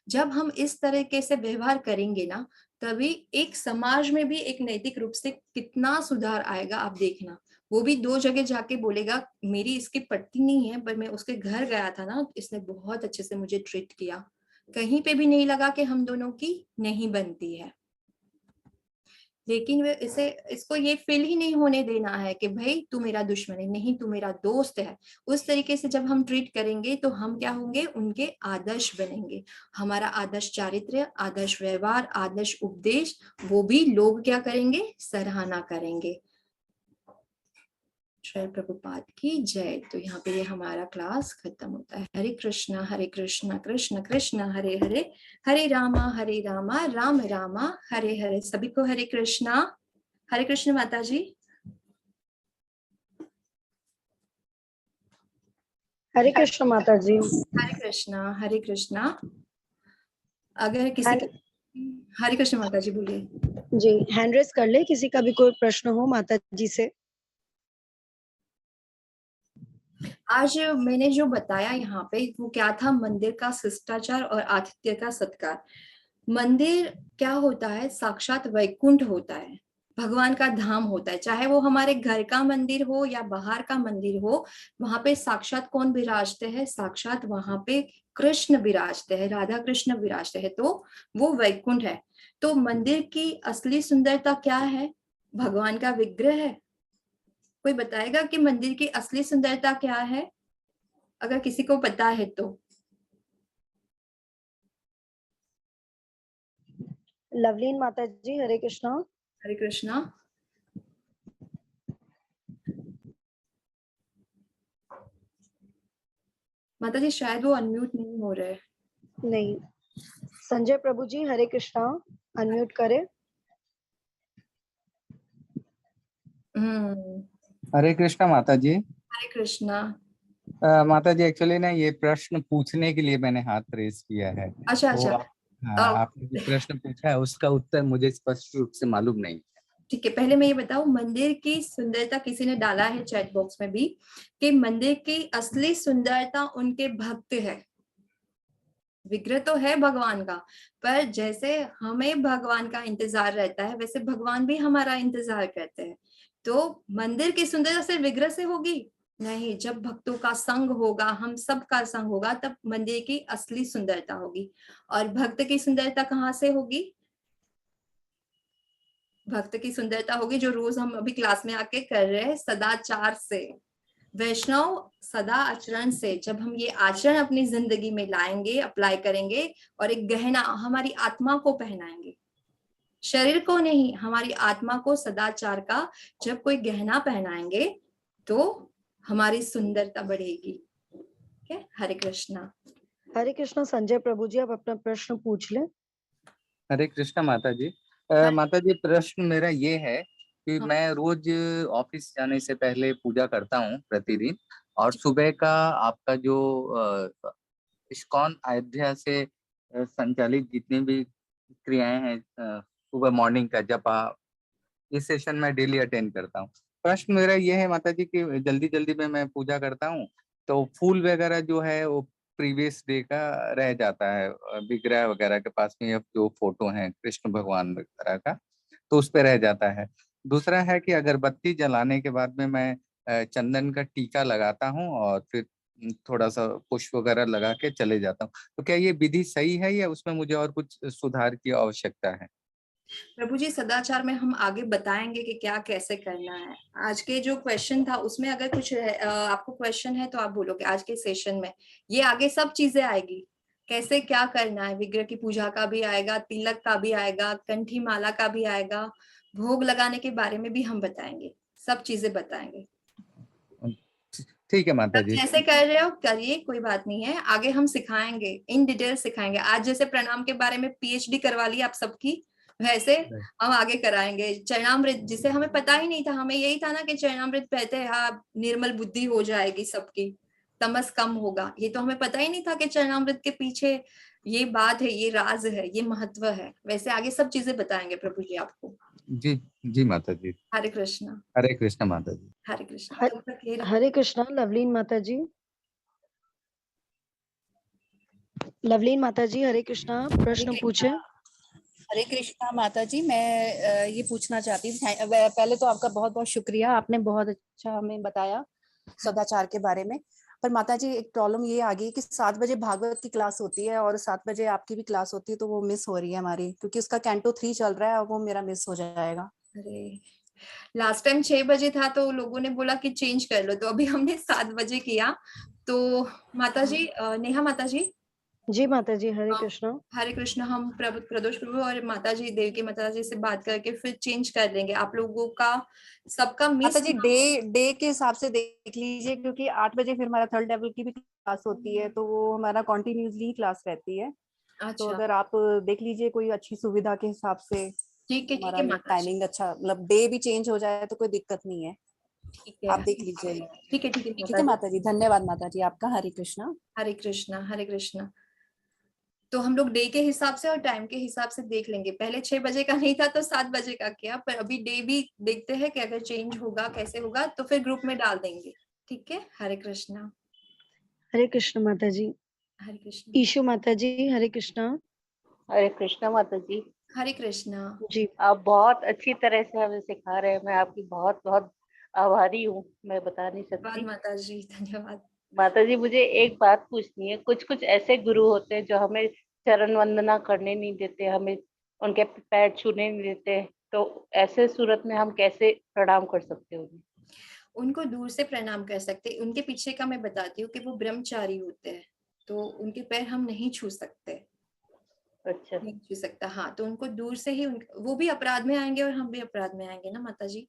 जब हम इस तरीके से व्यवहार करेंगे ना, तभी एक समाज में भी एक नैतिक रूप से कितना सुधार आएगा, आप देखना। वो भी दो जगह जाके बोलेगा, मेरी इसकी पट्टी नहीं है, पर मैं उसके घर गया था ना, इसने बहुत अच्छे से मुझे ट्रीट किया। कहीं पे भी नहीं लगा कि हम दोनों की नहीं बनती है। लेकिन वे इसको ये फील ही नहीं होने देना है कि भाई तू मेरा दुश्मन है, नहीं तू मेरा दोस्त है। उस तरीके से जब हम ट्रीट करेंगे तो हम क्या होंगे, उनके आदर्श बनेंगे। हमारा आदर्श चारित्र्य, आदर्श व्यवहार, आदर्श उपदेश, वो भी लोग क्या करेंगे, सराहना करेंगे। श्री प्रभुपाद की जय। तो यहाँ पे ये हमारा क्लास खत्म होता है। हरे कृष्णा कृष्ण कृष्ण हरे हरे, हरे रामा राम रामा हरे हरे। सभी को हरे कृष्ण माता जी। हरे कृष्ण माता जी। हरे कृष्णा, हरे कृष्णा। अगर किसी हैंड का हरे कृष्ण माता जी बोलिए। जी हैंड रेस कर ले, किसी का भी कोई प्रश्न हो माता जी से। आज मैंने जो बताया यहाँ पे वो क्या था, मंदिर का शिष्टाचार और आतिथ्य का सत्कार। मंदिर क्या होता है, साक्षात वैकुंठ होता है, भगवान का धाम होता है। चाहे वो हमारे घर का मंदिर हो या बाहर का मंदिर हो, वहां पे साक्षात कौन विराजते हैं, साक्षात वहां पे कृष्ण विराजते हैं, राधा कृष्ण विराजते हैं, तो वो वैकुंठ है। तो मंदिर की असली सुंदरता क्या है, भगवान का विग्रह है। कोई बताएगा कि मंदिर की असली सुंदरता क्या है, अगर किसी को पता है तो। लवलीन माता जी हरे कृष्णा। हरे कृष्णा। माता जी शायद वो अनम्यूट नहीं हो रहे। नहीं, संजय प्रभु जी हरे कृष्णा, अनम्यूट करें। हरे कृष्णा माता जी। हरे कृष्णा। माता जी एक्चुअली ना ये प्रश्न पूछने के लिए मैंने हाथ रेस किया है। अच्छा तो अच्छा। हाँ, आपने जो प्रश्न पूछा है उसका उत्तर मुझे स्पष्ट रूप से मालूम नहीं। ठीक है, पहले मैं ये बताऊं, मंदिर की सुंदरता किसी ने डाला है चैट बॉक्स में भी कि मंदिर की असली सुंदरता उनके भक्त है। विग्रह तो है भगवान का, पर जैसे हमें भगवान का इंतजार रहता है वैसे भगवान भी हमारा इंतजार करते हैं। तो मंदिर की सुंदरता सिर्फ विग्रह से होगी नहीं, जब भक्तों का संग होगा, हम सब का संग होगा, तब मंदिर की असली सुंदरता होगी। और भक्त की सुंदरता कहाँ से होगी, भक्त की सुंदरता होगी जो रोज हम अभी क्लास में आके कर रहे हैं, सदाचार से, वैष्णव सदा आचरण से। जब हम ये आचरण अपनी जिंदगी में लाएंगे, अप्लाई करेंगे और एक गहना हमारी आत्मा को पहनाएंगे, शरीर को नहीं, हमारी आत्मा को सदाचार का जब कोई गहना पहनाएंगे तो हमारी सुंदरता बढ़ेगी। ठीक है, हरे कृष्णा। हरे कृष्णा संजय प्रभु जी, आप अपना प्रश्न पूछ लें। हरे कृष्णा माता जी। माता जी प्रश्न मेरा ये है कि हाँ। मैं रोज ऑफिस जाने से पहले पूजा करता हूँ प्रतिदिन, और सुबह का आपका जो इस्कॉन अयोध्या से संचालित जितनी भी क्रियाएं हैं, सुबह मॉर्निंग का जपा, इस सेशन में डेली अटेंड करता हूँ। प्रश्न मेरा ये है माता जी कि जल्दी जल्दी में मैं पूजा करता हूँ तो फूल वगैरह जो है वो प्रीवियस डे का रह जाता है, विग्रह वगैरह के पास में, या जो फोटो है कृष्ण भगवान वगैरह का, तो उस पे रह जाता है। दूसरा है कि अगरबत्ती जलाने के बाद में मैं चंदन का टीका लगाता हूँ और फिर थोड़ा सा पुष्प वगैरह लगा के चले जाता हूँ। तो क्या ये विधि सही है या उसमें मुझे और कुछ सुधार की आवश्यकता है? प्रभु जी सदाचार में हम आगे बताएंगे कि क्या कैसे करना है। आज के जो क्वेश्चन था उसमें अगर कुछ आपको क्वेश्चन है तो आप बोलोगे आज के सेशन में, ये आगे सब चीजें आएगी, कैसे क्या करना है, विग्रह की पूजा का भी आएगा, तिलक का भी आएगा, कंठी माला का भी आएगा, भोग लगाने के बारे में भी हम बताएंगे, सब चीजें बताएंगे। ठीक है माता अब जी। जैसे कर रहे हो करिए, कोई बात नहीं है, आगे हम सिखाएंगे, इन डिटेल सिखाएंगे। आज जैसे प्रणाम के बारे में पीएचडी करवा ली आप सबकी, वैसे हम आगे कराएंगे। चरणामृत जिसे हमें पता ही नहीं था, हमें यही था ना कि चरणामृत पहते हैं हाँ निर्मल बुद्धि हो जाएगी सबकी, तमस कम होगा, ये तो हमें पता ही नहीं था कि चरणामृत के पीछे ये बात है, ये राज है, ये महत्व है। वैसे आगे सब चीजें बताएंगे प्रभु जी आपको। जी जी माता जी। हरे कृष्णा। हरे कृष्ण माता जी। हरे कृष्णा। हर- तब तक ये रखो। हरे कृष्णा लवलीन माता जी। लवलीन माता जी हरे कृष्णा, प्रश्न पूछे। हरे कृष्णा माता जी, मैं ये पूछना चाहती हूँ, पहले तो आपका बहुत बहुत शुक्रिया, आपने बहुत अच्छा हमें बताया सदाचार के बारे में। पर माता जी एक प्रॉब्लम ये आ गई कि 7 बजे भागवत की क्लास होती है और 7 बजे आपकी भी क्लास होती है, तो वो मिस हो रही है हमारी, क्योंकि उसका कैंटो 3 चल रहा है और वो मेरा मिस हो जाएगा। अरे लास्ट टाइम 6 बजे था तो लोगों ने बोला कि चेंज कर लो, तो अभी हमने 7 बजे किया। तो माता जी नेहा माता जी। जी माता जी हरे कृष्णा। हरे कृष्ण। हम प्रदोष प्रभु और माता जी देवकी माता जी से बात करके फिर चेंज कर देंगे, आप लोगों का सबका माता मिस। जी डे के हिसाब से देख लीजिए, क्योंकि 8 बजे फिर हमारा थर्ड लेवल की भी क्लास होती है, तो वो हमारा कॉन्टिन्यूसली क्लास रहती है। तो अच्छा अगर आप देख लीजिए कोई अच्छी सुविधा के हिसाब से, ठीक है हमारा माता जी। टाइमिंग अच्छा, मतलब डे भी चेंज हो जाए तो कोई दिक्कत नहीं है। ठीक है आप देख लीजिए। ठीक है ठीक है माता जी, धन्यवाद माता जी आपका। हरे कृष्णा। हरे कृष्णा हरे कृष्णा। तो हम लोग डे के हिसाब से और टाइम के हिसाब से देख लेंगे। पहले 6 बजे का नहीं था तो 7 बजे का किया, पर अभी डे भी देखते हैं कि अगर चेंज होगा कैसे होगा तो फिर ग्रुप में डाल देंगे। ठीक है। हरे कृष्णा। हरे कृष्ण माता जी। हरे कृष्णा। ईशु माता जी, हरे कृष्णा। हरे कृष्णा माता जी। हरे कृष्णा। जी। आप बहुत अच्छी तरह से हमें सिखा रहे हैं, मैं आपकी बहुत बहुत आभारी हूँ, मैं बता नहीं धन्यवाद सकती। माता जी, धन्यवाद। माता जी मुझे एक बात पूछनी है, कुछ कुछ ऐसे गुरु होते हैं जो हमें चरण वंदना करने नहीं देते, हमें उनके पैर छूने नहीं देते, तो ऐसे सूरत में हम कैसे प्रणाम कर सकते हैं उन्हें? उनको दूर से प्रणाम कर सकते। उनके पीछे का मैं बताती हूँ कि वो ब्रह्मचारी होते हैं, तो उनके पैर हम नहीं छू सकते। अच्छा। नहीं छू सकता। हाँ, तो उनको दूर से ही वो भी अपराध में आएंगे और हम भी अपराध में आएंगे ना माता जी।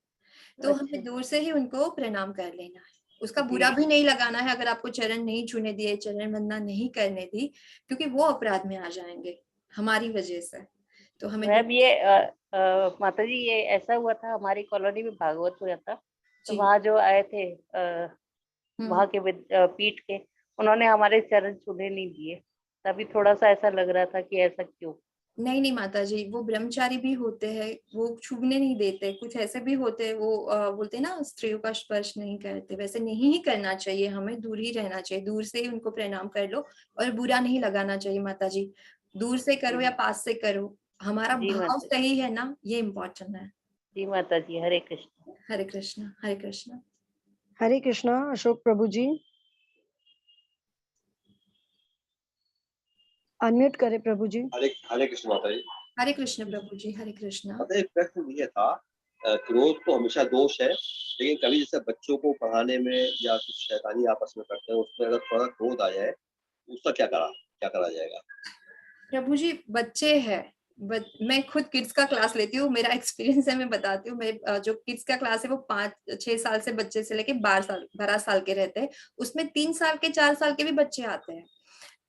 तो अच्छा हमें दूर से ही उनको प्रणाम कर लेना है। उसका जी। बुरा भी नहीं लगाना है अगर आपको चरण नहीं छूने दिए, चरण वंदना नहीं करने दी, क्योंकि वो अपराध में आ जाएंगे हमारी वजह से। तो हमें मैम ये माता जी ये ऐसा हुआ था, हमारी कॉलोनी में भागवत हुआ था, तो जी। वहाँ जो आए थे हम्म। वहाँ के पीठ के, उन्होंने हमारे चरण छूने नहीं दिए, तभी थोड़ा सा ऐसा लग रहा था कि ऐसा क्यों। नहीं नहीं माता जी, वो ब्रह्मचारी भी होते हैं, वो छूने नहीं देते। कुछ ऐसे भी होते हैं, वो बोलते हैं ना स्त्रियों का स्पर्श नहीं करते, वैसे नहीं ही करना चाहिए, हमें दूर ही रहना चाहिए। दूर से ही उनको प्रणाम कर लो और बुरा नहीं लगाना चाहिए माता जी। दूर से करो या पास से करो, हमारा जी भाव माता जी। सही है ना, ये इम्पोर्टेंट है। जी माता जी, हरे कृष्ण। हरे कृष्णा हरे कृष्णा। हरे कृष्णा अशोक प्रभु जी, अनम्यूट करें प्रभु जी। हरे हरे कृष्ण माता जी। हरे कृष्ण प्रभु जी। हरे कृष्णा। माता जी प्रश्न ये था, क्रोध तो हमेशा दोष है, लेकिन कभी जैसे बच्चों को पढ़ाने में या कुछ शैतानी आपस में करते हैं, उसमें अगर थोड़ा क्रोध आ जाए, उसका क्या करा जाएगा? प्रभु जी बच्चे हैं, मैं खुद किड्स का क्लास लेती हूँ, मेरा एक्सपीरियंस है, मैं बताती हूँ। मैं जो किड्स का क्लास है वो 5-6 साल से बच्चे से लेके 12 साल के रहते हैं। उसमें 3 साल के 4 साल के भी बच्चे आते हैं।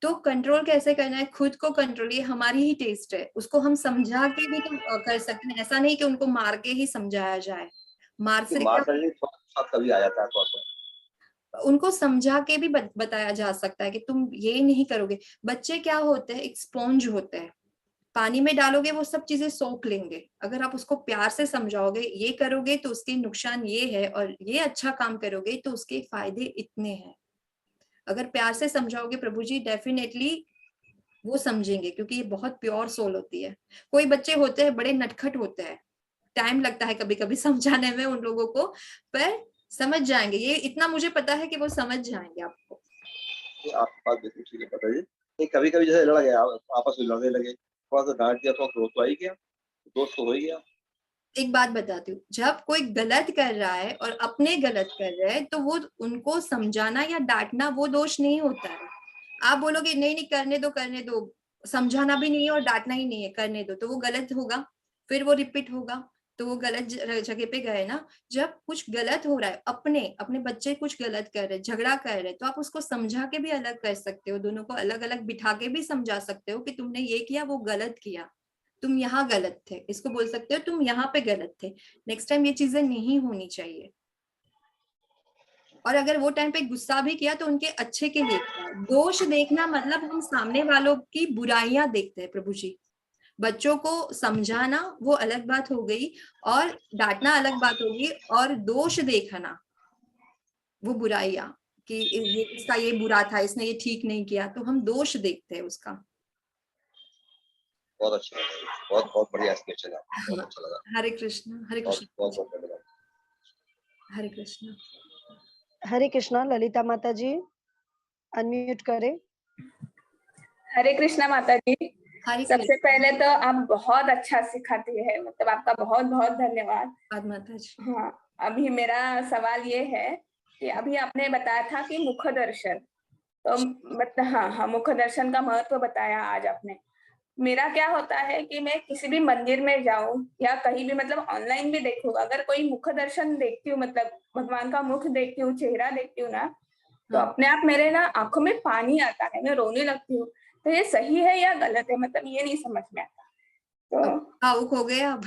तो कंट्रोल कैसे करना है, खुद को कंट्रोल, ये हमारी ही टेस्ट है। उसको हम समझा के भी तो कर सकते हैं, ऐसा नहीं कि उनको मार के ही समझाया जाए। मार से क्या, माता जी थोड़ा गुस्सा कभी आ जाता है थोड़ा उनको समझा के भी बताया जा सकता है कि तुम ये नहीं करोगे। बच्चे क्या होते हैं, एक स्पॉन्ज होते हैं, पानी में डालोगे वो सब चीजें सोख लेंगे। अगर आप उसको प्यार से समझाओगे, ये करोगे तो उसके नुकसान ये है और ये अच्छा काम करोगे तो उसके फायदे इतने हैं, अगर प्यार से समझाओगे प्रभु जी, डेफिनेटली वो समझेंगे, क्योंकि ये बहुत प्योर सोल होती है। कोई बच्चे होते हैं बड़े नटखट होते हैं, टाइम लगता है कभी कभी समझाने में उन लोगों को, पर समझ जाएंगे। ये इतना मुझे पता है कि वो समझ जाएंगे आपको। आपके पास बिल्कुल ठीक है माता जी। नहीं कभी कभी जैसे लड़ गया, आपस में लड़ने लगे, थोड़ा सा डांट दिया, थोड़ा क्रोध तो आ ही गया, दोस्त तो हो ही गया। एक बात बताती हूँ, जब कोई गलत कर रहा है और अपने गलत कर रहे हैं तो वो उनको समझाना या डांटना वो दोष नहीं होता है। आप बोलोगे नहीं नहीं करने दो, समझाना भी नहीं है और डांटना ही नहीं है, करने दो, तो वो गलत होगा, फिर वो रिपीट होगा, तो वो गलत जगह पे गए ना। जब कुछ गलत हो रहा है, अपने अपने बच्चे कुछ गलत कर रहे, झगड़ा कर रहे, तो आप उसको समझा के भी अलग कर सकते हो, दोनों को अलग अलग बिठा के भी समझा सकते हो कि तुमने ये किया, वो गलत किया, तुम यहाँ गलत थे, इसको बोल सकते हो तुम यहाँ पे गलत थे, नेक्स्ट टाइम ये चीजें नहीं होनी चाहिए। और अगर वो टाइम पे गुस्सा भी किया तो उनके अच्छे के लिए किया। दोष देखना मतलब हम सामने वालों की बुराइयां देखते हैं प्रभु जी। बच्चों को समझाना वो अलग बात हो गई और डांटना अलग बात होगी, और दोष देखना वो बुराइयां कि ये इसका ये बुरा था, इसने ये ठीक नहीं किया, तो हम दोष देखते हैं उसका। बहुत अच्छा लगा, बहुत बहुत बढ़िया एक्सप्लेनेशन है, बहुत हाँ, अच्छा लगा। हरे कृष्ण हरे बहुत कृष्ण बहुत बहुत धन्यवाद। हरे कृष्ण। हरे कृष्णा ललिता माता जी, अनम्यूट करें। हरे कृष्णा माता जी। हरे सबसे कृष्ण। पहले तो आप बहुत अच्छा सिखाती है, मतलब आपका बहुत बहुत धन्यवाद। माता जी। हाँ, अभी मेरा सवाल ये है कि अभी आपने बताया था कि मुख दर्शन, तो मतलब हाँ हाँ, मुख दर्शन का महत्व बताया आज आपने। मेरा क्या होता है कि मैं किसी भी मंदिर में जाऊं या कहीं भी, मतलब ऑनलाइन भी देखूं, अगर कोई मुख दर्शन देखती हूँ, मतलब भगवान का मुख देखती हूँ, चेहरा देखती हूँ ना, तो हाँ। अपने आप मेरे ना आंखों में पानी आता है, मैं रोने लगती हूँ। तो ये सही है या गलत है, मतलब ये नहीं समझ में आता। तो भावुक हो गए आप।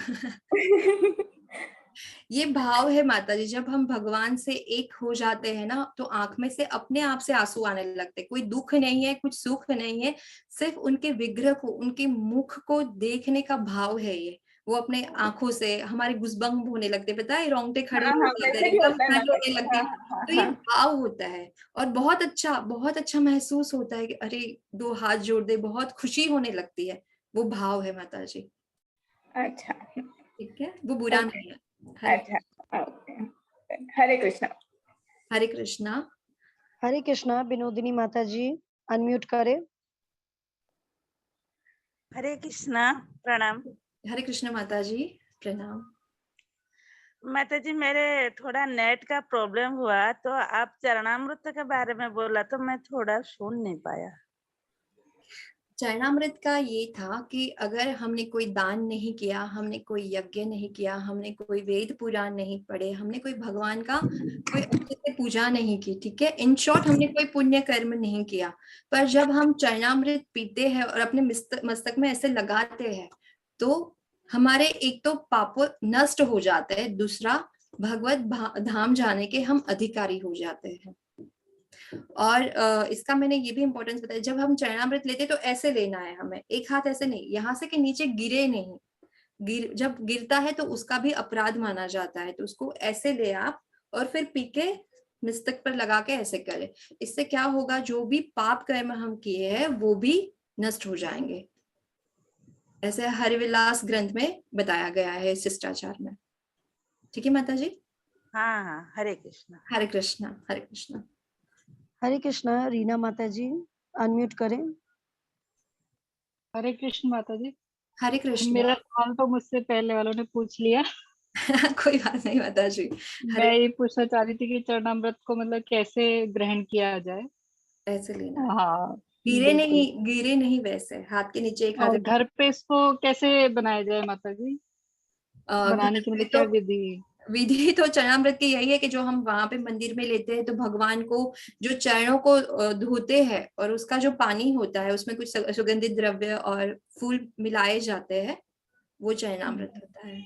ये भाव है माता जी, जब हम भगवान से एक हो जाते हैं ना तो आंख में से अपने आप से आंसू आने लगते हैं। कोई दुख नहीं है, कुछ सुख नहीं है, सिर्फ उनके विग्रह को, उनके मुख को देखने का भाव है ये। वो अपने आंखों से हमारे गुजबम्प होने लगते, पता है, रोंगटे खड़े हाँ हो हाँ, जाते हैं, वैसे भी एकदम होता है ठंड माता होने जी। लगती हाँ है। हाँ तो ये हाँ भाव होता है और बहुत अच्छा महसूस होता है कि अरे 2 हाथ जोड़ दे, बहुत खुशी होने लगती है। वो भाव है माता जी। हाँ। अच्छा ठीक है, वो बुरा ओके, नहीं है। हरे अच्छा ओके, हरे कृष्णा। हरे कृष्णा। हरे कृष्णा विनोदिनी माता जी, अनम्यूट करें। हरे कृष्णा, प्रणाम। हरे कृष्ण माता जी, प्रणाम। माता जी, मेरे थोड़ा नेट का प्रॉब्लम हुआ, तो आप चरणामृत के बारे में बोला तो मैं थोड़ा सुन नहीं पाया। चरणामृत का ये था कि अगर हमने कोई दान नहीं किया, हमने कोई यज्ञ नहीं किया, हमने कोई वेद पुराण नहीं पढ़े, हमने कोई भगवान का कोई अच्छे से पूजा नहीं की, ठीक है, इन शॉर्ट हमने कोई पुण्य कर्म नहीं किया, पर जब हम चरणामृत पीते हैं और अपने मस्तक में ऐसे लगाते हैं तो हमारे एक तो पाप नष्ट हो जाते हैं, दूसरा भगवत धाम जाने के हम अधिकारी हो जाते हैं। और इसका मैंने ये भी इम्पोर्टेंस बताया, जब हम चरणामृत लेते तो ऐसे लेना है हमें, एक हाथ ऐसे नहीं, यहाँ से के नीचे गिरे नहीं, जब गिरता है तो उसका भी अपराध माना जाता है, तो उसको ऐसे ले आप और फिर पी के मस्तक पर लगा के ऐसे करें। इससे क्या होगा, जो भी पाप कर्म हम किए हैं वो भी नष्ट हो जाएंगे, ऐसे हरिविलास ग्रंथ में बताया गया है शिष्टाचार में। ठीक है माता जी। हाँ हाँ, हरे कृष्णा। हरे कृष्णा, हरे कृष्णा। हरे कृष्णा रीना माता जी, अनम्यूट करें। हरे कृष्ण माता जी। हरे कृष्णा। मेरा सवाल तो मुझसे पहले वालों ने पूछ लिया। कोई बात नहीं माता जी। मैं ये पूछना चाह रही थी कि चरणामृत को मतलब कैसे ग्रहण किया जाए। ऐसे लेना है, हाँ गिरे बिल्कुल। नहीं, वैसे हाथ के नीचे एक हाथ और घर पे इसको कैसे बनाया जाए माता जी, घर बनाने की में मतलब तो क्या विधि। विधि तो चरणामृत की यही है कि जो हम वहां पे मंदिर में लेते हैं तो भगवान को जो चरणों को धोते हैं और उसका जो पानी होता है उसमें कुछ सुगंधित द्रव्य और फूल मिलाए जाते हैं, वो चरणामृत होता है।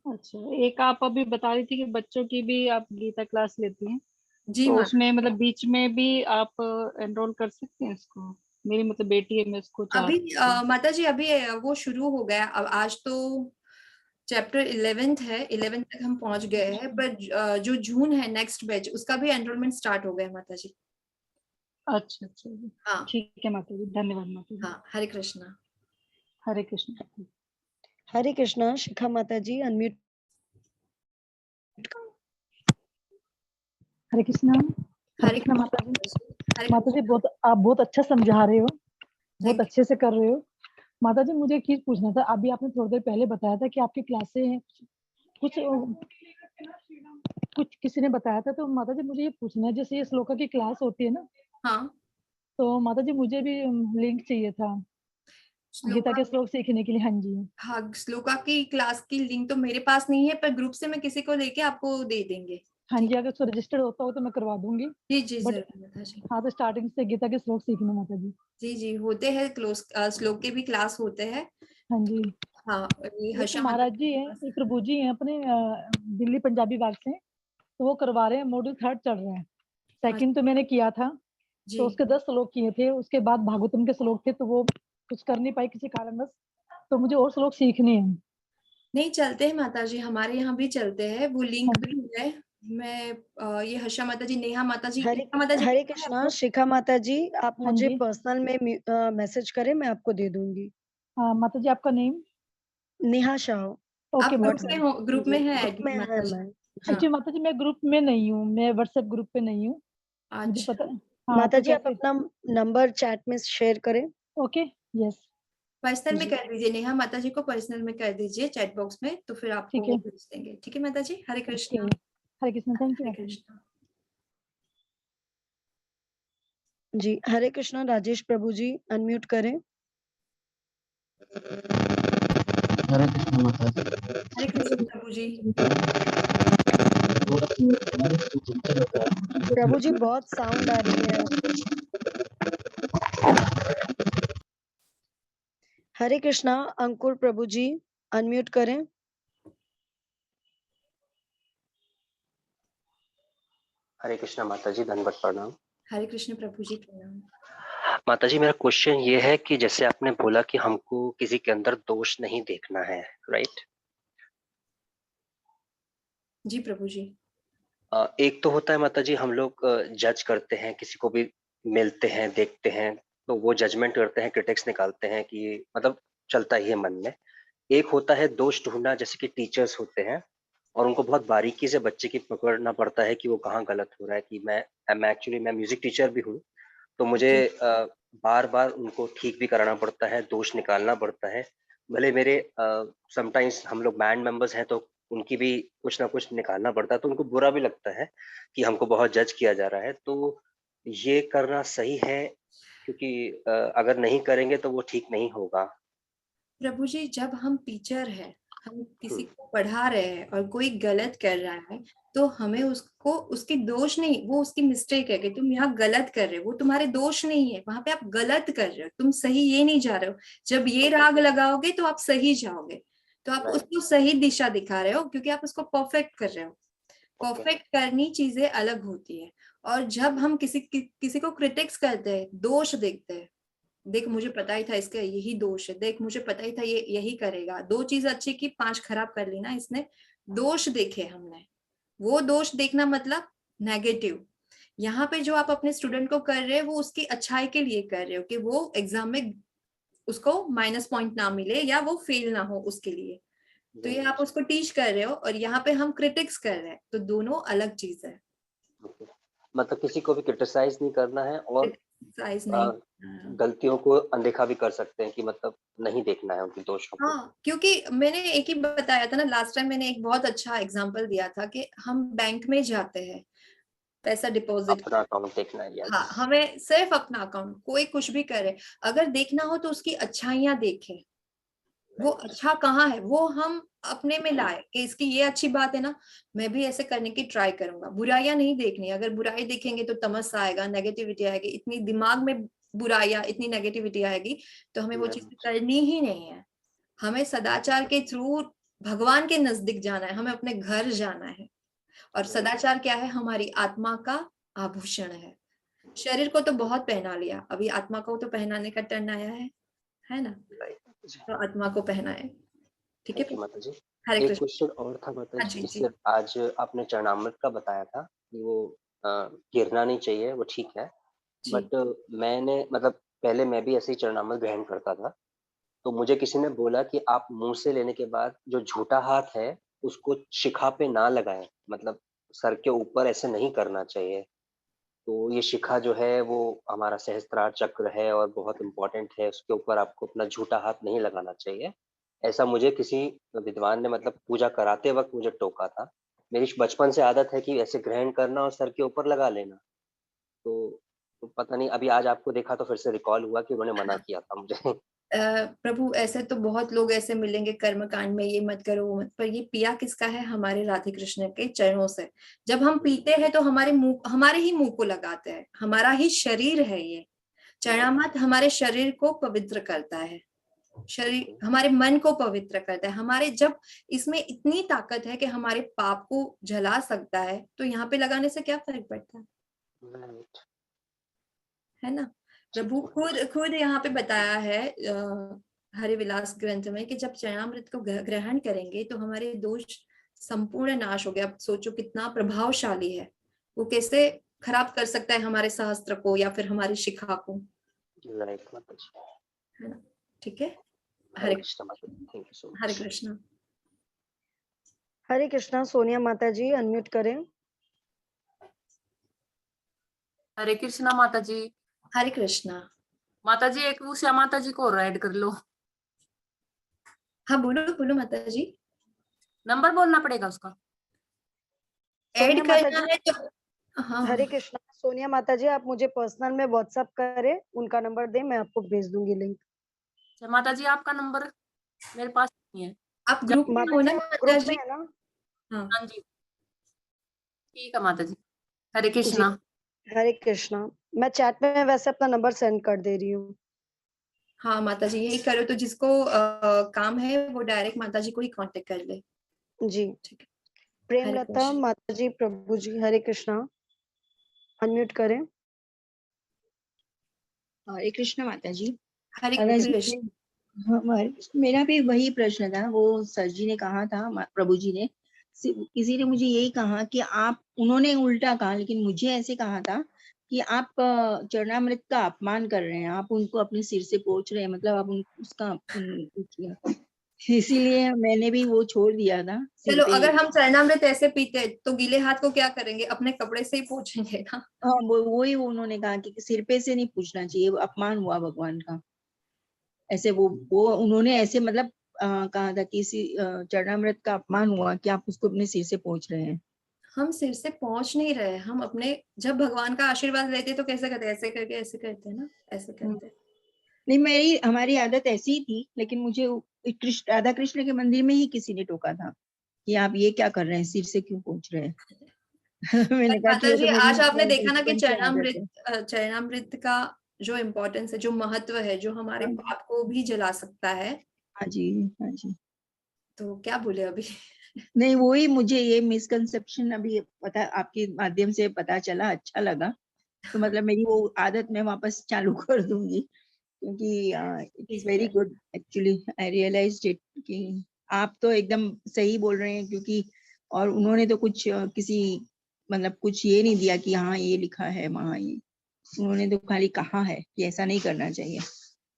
अच्छा, एक आप अभी बता रही थी कि बच्चों की भी आप गीता क्लास लेती हैं, जी तो माता। उसमें मतलब बीच में भी आप एनरोल कर सकते हैं इसको। मेरी मतलब बेटी है, मैं उसको चाह अभी रही हूँ। माता जी अभी वो शुरू हो गया, अब आज तो चैप्टर 11th है, 11th तक हम पहुंच गए हैं, पर जो जून है नेक्स्ट बैच उसका भी एनरोलमेंट स्टार्ट हो गया माता जी। अच्छा अच्छा, हाँ ठीक है माता जी, धन्यवाद माता जी। हाँ, हरे कृष्णा। हरे कृष्ण। हरे कृष्णा शिखा माता जी, अनम्यूट। हरे कृष्णा। हरे हरे कृष्णा माता जी। हरे माता जी कृष्णा। आप बहुत अच्छा समझा रहे हो, बहुत थैंक अच्छे से कर रहे हो। माता जी मुझे एक चीज पूछना था, अभी आपने थोड़ी देर पहले बताया था कि आपकी क्लासें हैं, कुछ कुछ किसी ने बताया था, तो माता जी मुझे ये पूछना है, जैसे ये श्लोका की क्लास होती है ना, हाँ, तो माता जी मुझे भी लिंक चाहिए था गीता श्लोका, के श्लोक सीखने के लिए। हाँ जी। हाँ श्लोका की क्लास की लिंक तो मेरे पास नहीं है, पर ग्रुप से मैं किसी को लेके आपको दे देंगे। हाँ ठीक, जी, अगर उसको रजिस्टर्ड होता हो तो मैं करवा दूंगी। जी जी बट जरूर माता जी। हाँ, तो स्टार्टिंग से गीता के श्लोक सीखना माता जी। जी जी होते हैं क्लोज, श्लोक के भी क्लास होते हैं। हाँ जी। हाँ, ये एक हर्षा माता महाराज जी जी के हैं, पास। एक प्रभु जी हैं अपने दिल्ली पंजाबी बाग से, तो वो करवा रहे हैं, मॉड्यूल 3 चल रहा है। सेकंड तो मैंने किया था, जी तो उसके 10 श्लोक किए थे, उसके बाद भागवतम के श्लोक थे, तो वो कुछ कर नहीं पाई किसी कारणवश, तो मुझे और श्लोक सीखने हैं। नहीं चलते हैं माता जी, हमारे यहाँ भी चलते हैं, वो लिंक हाँ भी है। मैं ये हर्षा माता जी, नेहा माता जी, हरे नेहा माता जी हरे पता है कृष्णा आपको? शिखा माता जी, आप हाँ मुझे जी। पर्सनल में मैसेज करें, मैं आपको दे दूंगी। हाँ माता जी, आपका नेम? नेहा शाह। आप ओके ग्रुप माता में जी। हो, ग्रुप जी में है ग्रुप में एडमिन है माता जी। मैं। जी हाँ, एक्चुअली माता जी मैं ग्रुप में नहीं हूँ, मैं व्हाट्सएप ग्रुप पे नहीं हूँ, मुझे अच्छा, पता। हाँ माता तो जी, आप कैसे? अपना नंबर चैट में शेयर करें। ओके। यस। पर्सनल में जी कर दीजिए, नेहा माता जी को पर्सनल में कर दीजिए चैट बॉक्स में, तो फिर आपको ठीक वो है। भेज देंगे। ठीक है माता जी, Hare okay, Krishna. Hare Krishna. Thank you Hare माता जी। कृष्णा। जी हरे कृष्णा राजेश प्रभु जी, अनम्यूट करें। हरे कृष्ण माता जी। हरे कृष्ण प्रभु जी। प्रभु जी बहुत साउंड आ रही है आपकी। हरे कृष्णा अंकुर प्रभु जी, अनम्यूट करें। हरे कृष्णा माता जी, दंडवत प्रणाम। हरे कृष्ण प्रभु जी, प्रणाम। माता जी, मेरा क्वेश्चन ये है कि जैसे आपने बोला कि हमको किसी के अंदर दोष नहीं देखना है, राइट? जी प्रभु जी। एक तो होता है माता जी, हम लोग जज करते हैं, किसी को भी मिलते हैं, देखते हैं, तो वो जजमेंट करते हैं, क्रिटिक्स निकालते हैं कि मतलब चलता ही है मन में। एक होता है दोष ढूंढना, जैसे कि टीचर्स होते हैं और उनको बहुत बारीकी से बच्चे की पकड़ना पड़ता है कि वो कहाँ गलत हो रहा है। कि मैं एक्चुअली मैं म्यूजिक टीचर भी हूँ, तो मुझे जी। बार-बार उनको ठीक भी कराना पड़ता है, दोष निकालना पड़ता है। भले मेरे समटाइम्स हम लोग बैंड मेंबर्स हैं, तो उनकी भी कुछ ना कुछ निकालना पड़ता है, तो उनको बुरा भी लगता है कि हमको बहुत जज किया जा रहा है। तो ये करना सही है? क्योंकि अगर नहीं करेंगे तो वो ठीक नहीं होगा। प्रभु जी, जब हम टीचर हैं, हम किसी हुँ, को पढ़ा रहे हैं और कोई गलत कर रहा है, तो हमें उसको उसकी दोष नहीं, वो उसकी मिस्टेक है कि तुम यहाँ गलत कर रहे हो, वो तुम्हारे दोष नहीं है, वहां पे आप गलत कर रहे हो, तुम सही ये नहीं जा रहे हो। जब ये राग लगाओगे तो आप सही जाओगे, तो आप राइट, उसको सही दिशा दिखा रहे हो, क्योंकि आप उसको परफेक्ट कर रहे हो। ओके, परफेक्ट करनी चीजें अलग होती है। और जब हम किसी को क्रिटिक्स करते हैं, दोष देखते हैं, देख मुझे पता ही था इसका यही दोष है, देख मुझे पता ही था ये यही करेगा, 2 चीज अच्छी की 5 खराब कर ली ना इसने, दोष देखे हमने। वो दोष देखना मतलब नेगेटिव। यहाँ पे जो आप अपने स्टूडेंट को कर रहे हो, वो उसकी अच्छाई के लिए कर रहे हो कि वो एग्जाम में उसको माइनस पॉइंट ना मिले या वो फेल ना हो उसके लिए। तो ये आप राइट, उसको टीच कर रहे हो और यहाँ पे हम क्रिटिक्स कर रहे हैं, तो दोनों अलग चीज है। ओके। मतलब किसी को भी क्रिटिसाइज़ नहीं करना है और क्रिटिसाइज अ, नहीं करना। गलतियों को अनदेखा भी कर सकते हैं कि मतलब नहीं देखना है उनके दोषों को। हाँ, क्योंकि मैंने एक ही बताया था ना लास्ट टाइम, मैंने एक बहुत अच्छा एग्जांपल दिया था कि हम बैंक में जाते हैं पैसा डिपॉजिट अपना कर। अकाउंट देखना है, हाँ, यस। हमें सिर्फ अपना अकाउंट, कोई कुछ भी करे, अगर देखना हो तो उसकी अच्छाइयां देखें। वो राइट, अच्छा कहाँ है वो हम अपने में लाए कि इसकी ये अच्छी बात है ना, मैं भी ऐसे करने की ट्राई करूंगा। बुराइयां नहीं देखनी, अगर बुराई देखेंगे तो तमस आएगा, नेगेटिविटी आएगी, इतनी दिमाग में बुराइयां, इतनी नेगेटिविटी आएगी, तो हमें वो चीजें राइट, करनी ही नहीं है। हमें सदाचार के थ्रू भगवान के नजदीक जाना है, हमें अपने घर जाना है। और राइट, सदाचार क्या है? हमारी आत्मा का आभूषण है। शरीर को तो बहुत पहना लिया, अभी आत्मा को तो पहनाने का टर्न आया है ना? राइट जी। तो आत्मा को पहनाए। ठीक है थैंक यू प्रभु? माता जी। हरे एक कृष्ण। क्वेश्चन और था माता हाँ जी, जी जी। जैसे आज आपने चरणामृत का बताया था कि वो अ, गिरना नहीं चाहिए, वो ठीक है। जी। बट मैंने मतलब पहले मैं भी ऐसे ही चरणामृत ग्रहण करता था। तो मुझे किसी ने बोला कि आप मुँह से लेने के बाद जो झूठा हाथ है, उसको शिखा पे ना लगाएँ, मतलब सर के ऊपर ऐसे नहीं करना चाहिए। तो ये शिखा जो है वो हमारा सहस्त्रार चक्र है और बहुत इम्पोर्टेंट है, उसके ऊपर आपको अपना झूठा हाथ नहीं लगाना चाहिए। ऐसा मुझे किसी विद्वान ने मतलब पूजा कराते वक़्त मुझे टोका था। मेरी बचपन से आदत है कि ऐसे ग्रहण करना और सर के ऊपर लगा लेना। तो तो पता नहीं, अभी आज आपको देखा तो फिर से रिकॉल हुआ कि उन्होंने मना किया था मुझे। प्रभु, ऐसे तो बहुत लोग ऐसे मिलेंगे कर्म कांड में, ये मत करो वो मत, पर ये पिया किसका है? हमारे राधे कृष्ण के चरणों से। जब हम पीते हैं तो हमारे ही मुंह को लगाते हैं, हमारा ही शरीर है ये। चरणामृत हमारे शरीर को पवित्र करता है, शरीर हमारे मन को पवित्र करता है। हमारे जब इसमें इतनी ताकत है कि हमारे पाप को जला सकता है, तो यहाँ पे लगाने से क्या फर्क पड़ता है? राइट, है ना? ठीक प्रभु है माता खुद जी। खुद यहाँ पे बताया है हरि विलास ग्रंथ में कि जब चरणामृत को ग्रहण करेंगे तो हमारे दोष संपूर्ण नाश हो गया। अब सोचो कितना प्रभावशाली है, वो कैसे खराब कर सकता है हमारे सहस्त्र को या फिर हमारी शिखा को, राइट माता जी। है ना? ठीक है। हरे हरे कृष्णा माता जी, thank you so Hare much. Krishna. Hare Krishna. Sonia माता जी अनम्यूट करें। हरे कृष्णा माता जी। हरे कृष्णा। माता जी एक उषा माता जी को और ऐड कर लो। हाँ बोलो बोलो माता जी। नंबर बोलना पड़ेगा उसका। सोनिया ऐड माता करना जी, है तो हाँ। हरे कृष्णा। सोनिया माता जी, आप मुझे पर्सनल में व्हाट्सएप करें, उनका नंबर दें, मैं आपको भेज दूंगी लिंक। अच्छा माता जी आपका नंबर मेरे पास नहीं है। आप ग्रुप में माता हो जी ना आप माता ग्रुप में जी? है ना? हाँ हाँ जी ठीक है माता जी। हरे जी, कृष्णा। हरे कृष्णा। मैं चैट में वैसे अपना नंबर सेंड कर दे रही हूँ। हाँ माता जी, यही करो तो जिसको काम है वो डायरेक्ट माता जी को ही कांटेक्ट कर ले। जी। ठीक है। हरे प्रेमलता कृष्ण। माता जी, प्रभु जी, हरे कृष्णा। अनम्यूट करें। हरे कृष्ण माता जी। हरे माता जी कृष्ण। हाँ, हरे कृष्ण। मेरा भी वही प्रश्न था, वो सर जी ने कहा था, प्रभु जी ने, किसी ने मुझे यही कहा कि आप, उन्होंने उल्टा कहा लेकिन मुझे ऐसे कहा था कि आप चरणामृत का अपमान कर रहे हैं, आप उनको अपने सिर से पोंछ रहे हैं, मतलब आप उसका इसीलिए मैंने भी वो छोड़ दिया था। चलो, अगर हम चरणामृत ऐसे पीते तो गीले हाथ को क्या करेंगे? अपने कपड़े से ही पोंछेंगे ना। हाँ, वही उन्होंने कहा कि सिर पे से नहीं पूछना चाहिए, अपमान हुआ भगवान का। ऐसे वो उन्होंने ऐसे मतलब कहा था कि चरणामृत का अपमान हुआ कि आप उसको अपने सिर से पोंछ रहे हैं। हम सिर से पहुंच नहीं रहे, हम अपने, जब भगवान का आशीर्वाद लेते तो कैसे करते? ऐसे करके ऐसे करते हैं ना, ऐसे करते हैं। नहीं, हमारी आदत ऐसी ही थी, लेकिन मुझे राधा कृष्ण के मंदिर में ही किसी ने टोका था कि आप ये क्या कर रहे हैं, सिर से क्यों पोंछ रहे हैं। मैंने कहा कि माता वो जी, तो मेरी आज आपने देखा ना कि बचपन की आदत है। चरणामृत का जो इम्पोर्टेंस है, जो महत्व है, जो हमारे पाप को भी जला सकता है। हाँ जी, हाँ जी। तो क्या बोले अभी? नहीं, वही मुझे ये मिसकंसेप्शन अभी पता, आपके माध्यम से पता चला, अच्छा लगा। तो मतलब मेरी वो आदत मैं वापस चालू कर दूंगी, क्योंकि it is very good actually. I realized it कि आप तो एकदम सही बोल रहे हैं, क्योंकि और उन्होंने तो कुछ किसी मतलब कुछ ये नहीं दिया कि हाँ ये लिखा है वहाँ ये, उन्होंने तो खाली कहा है कि ऐसा नहीं करना चाहिए,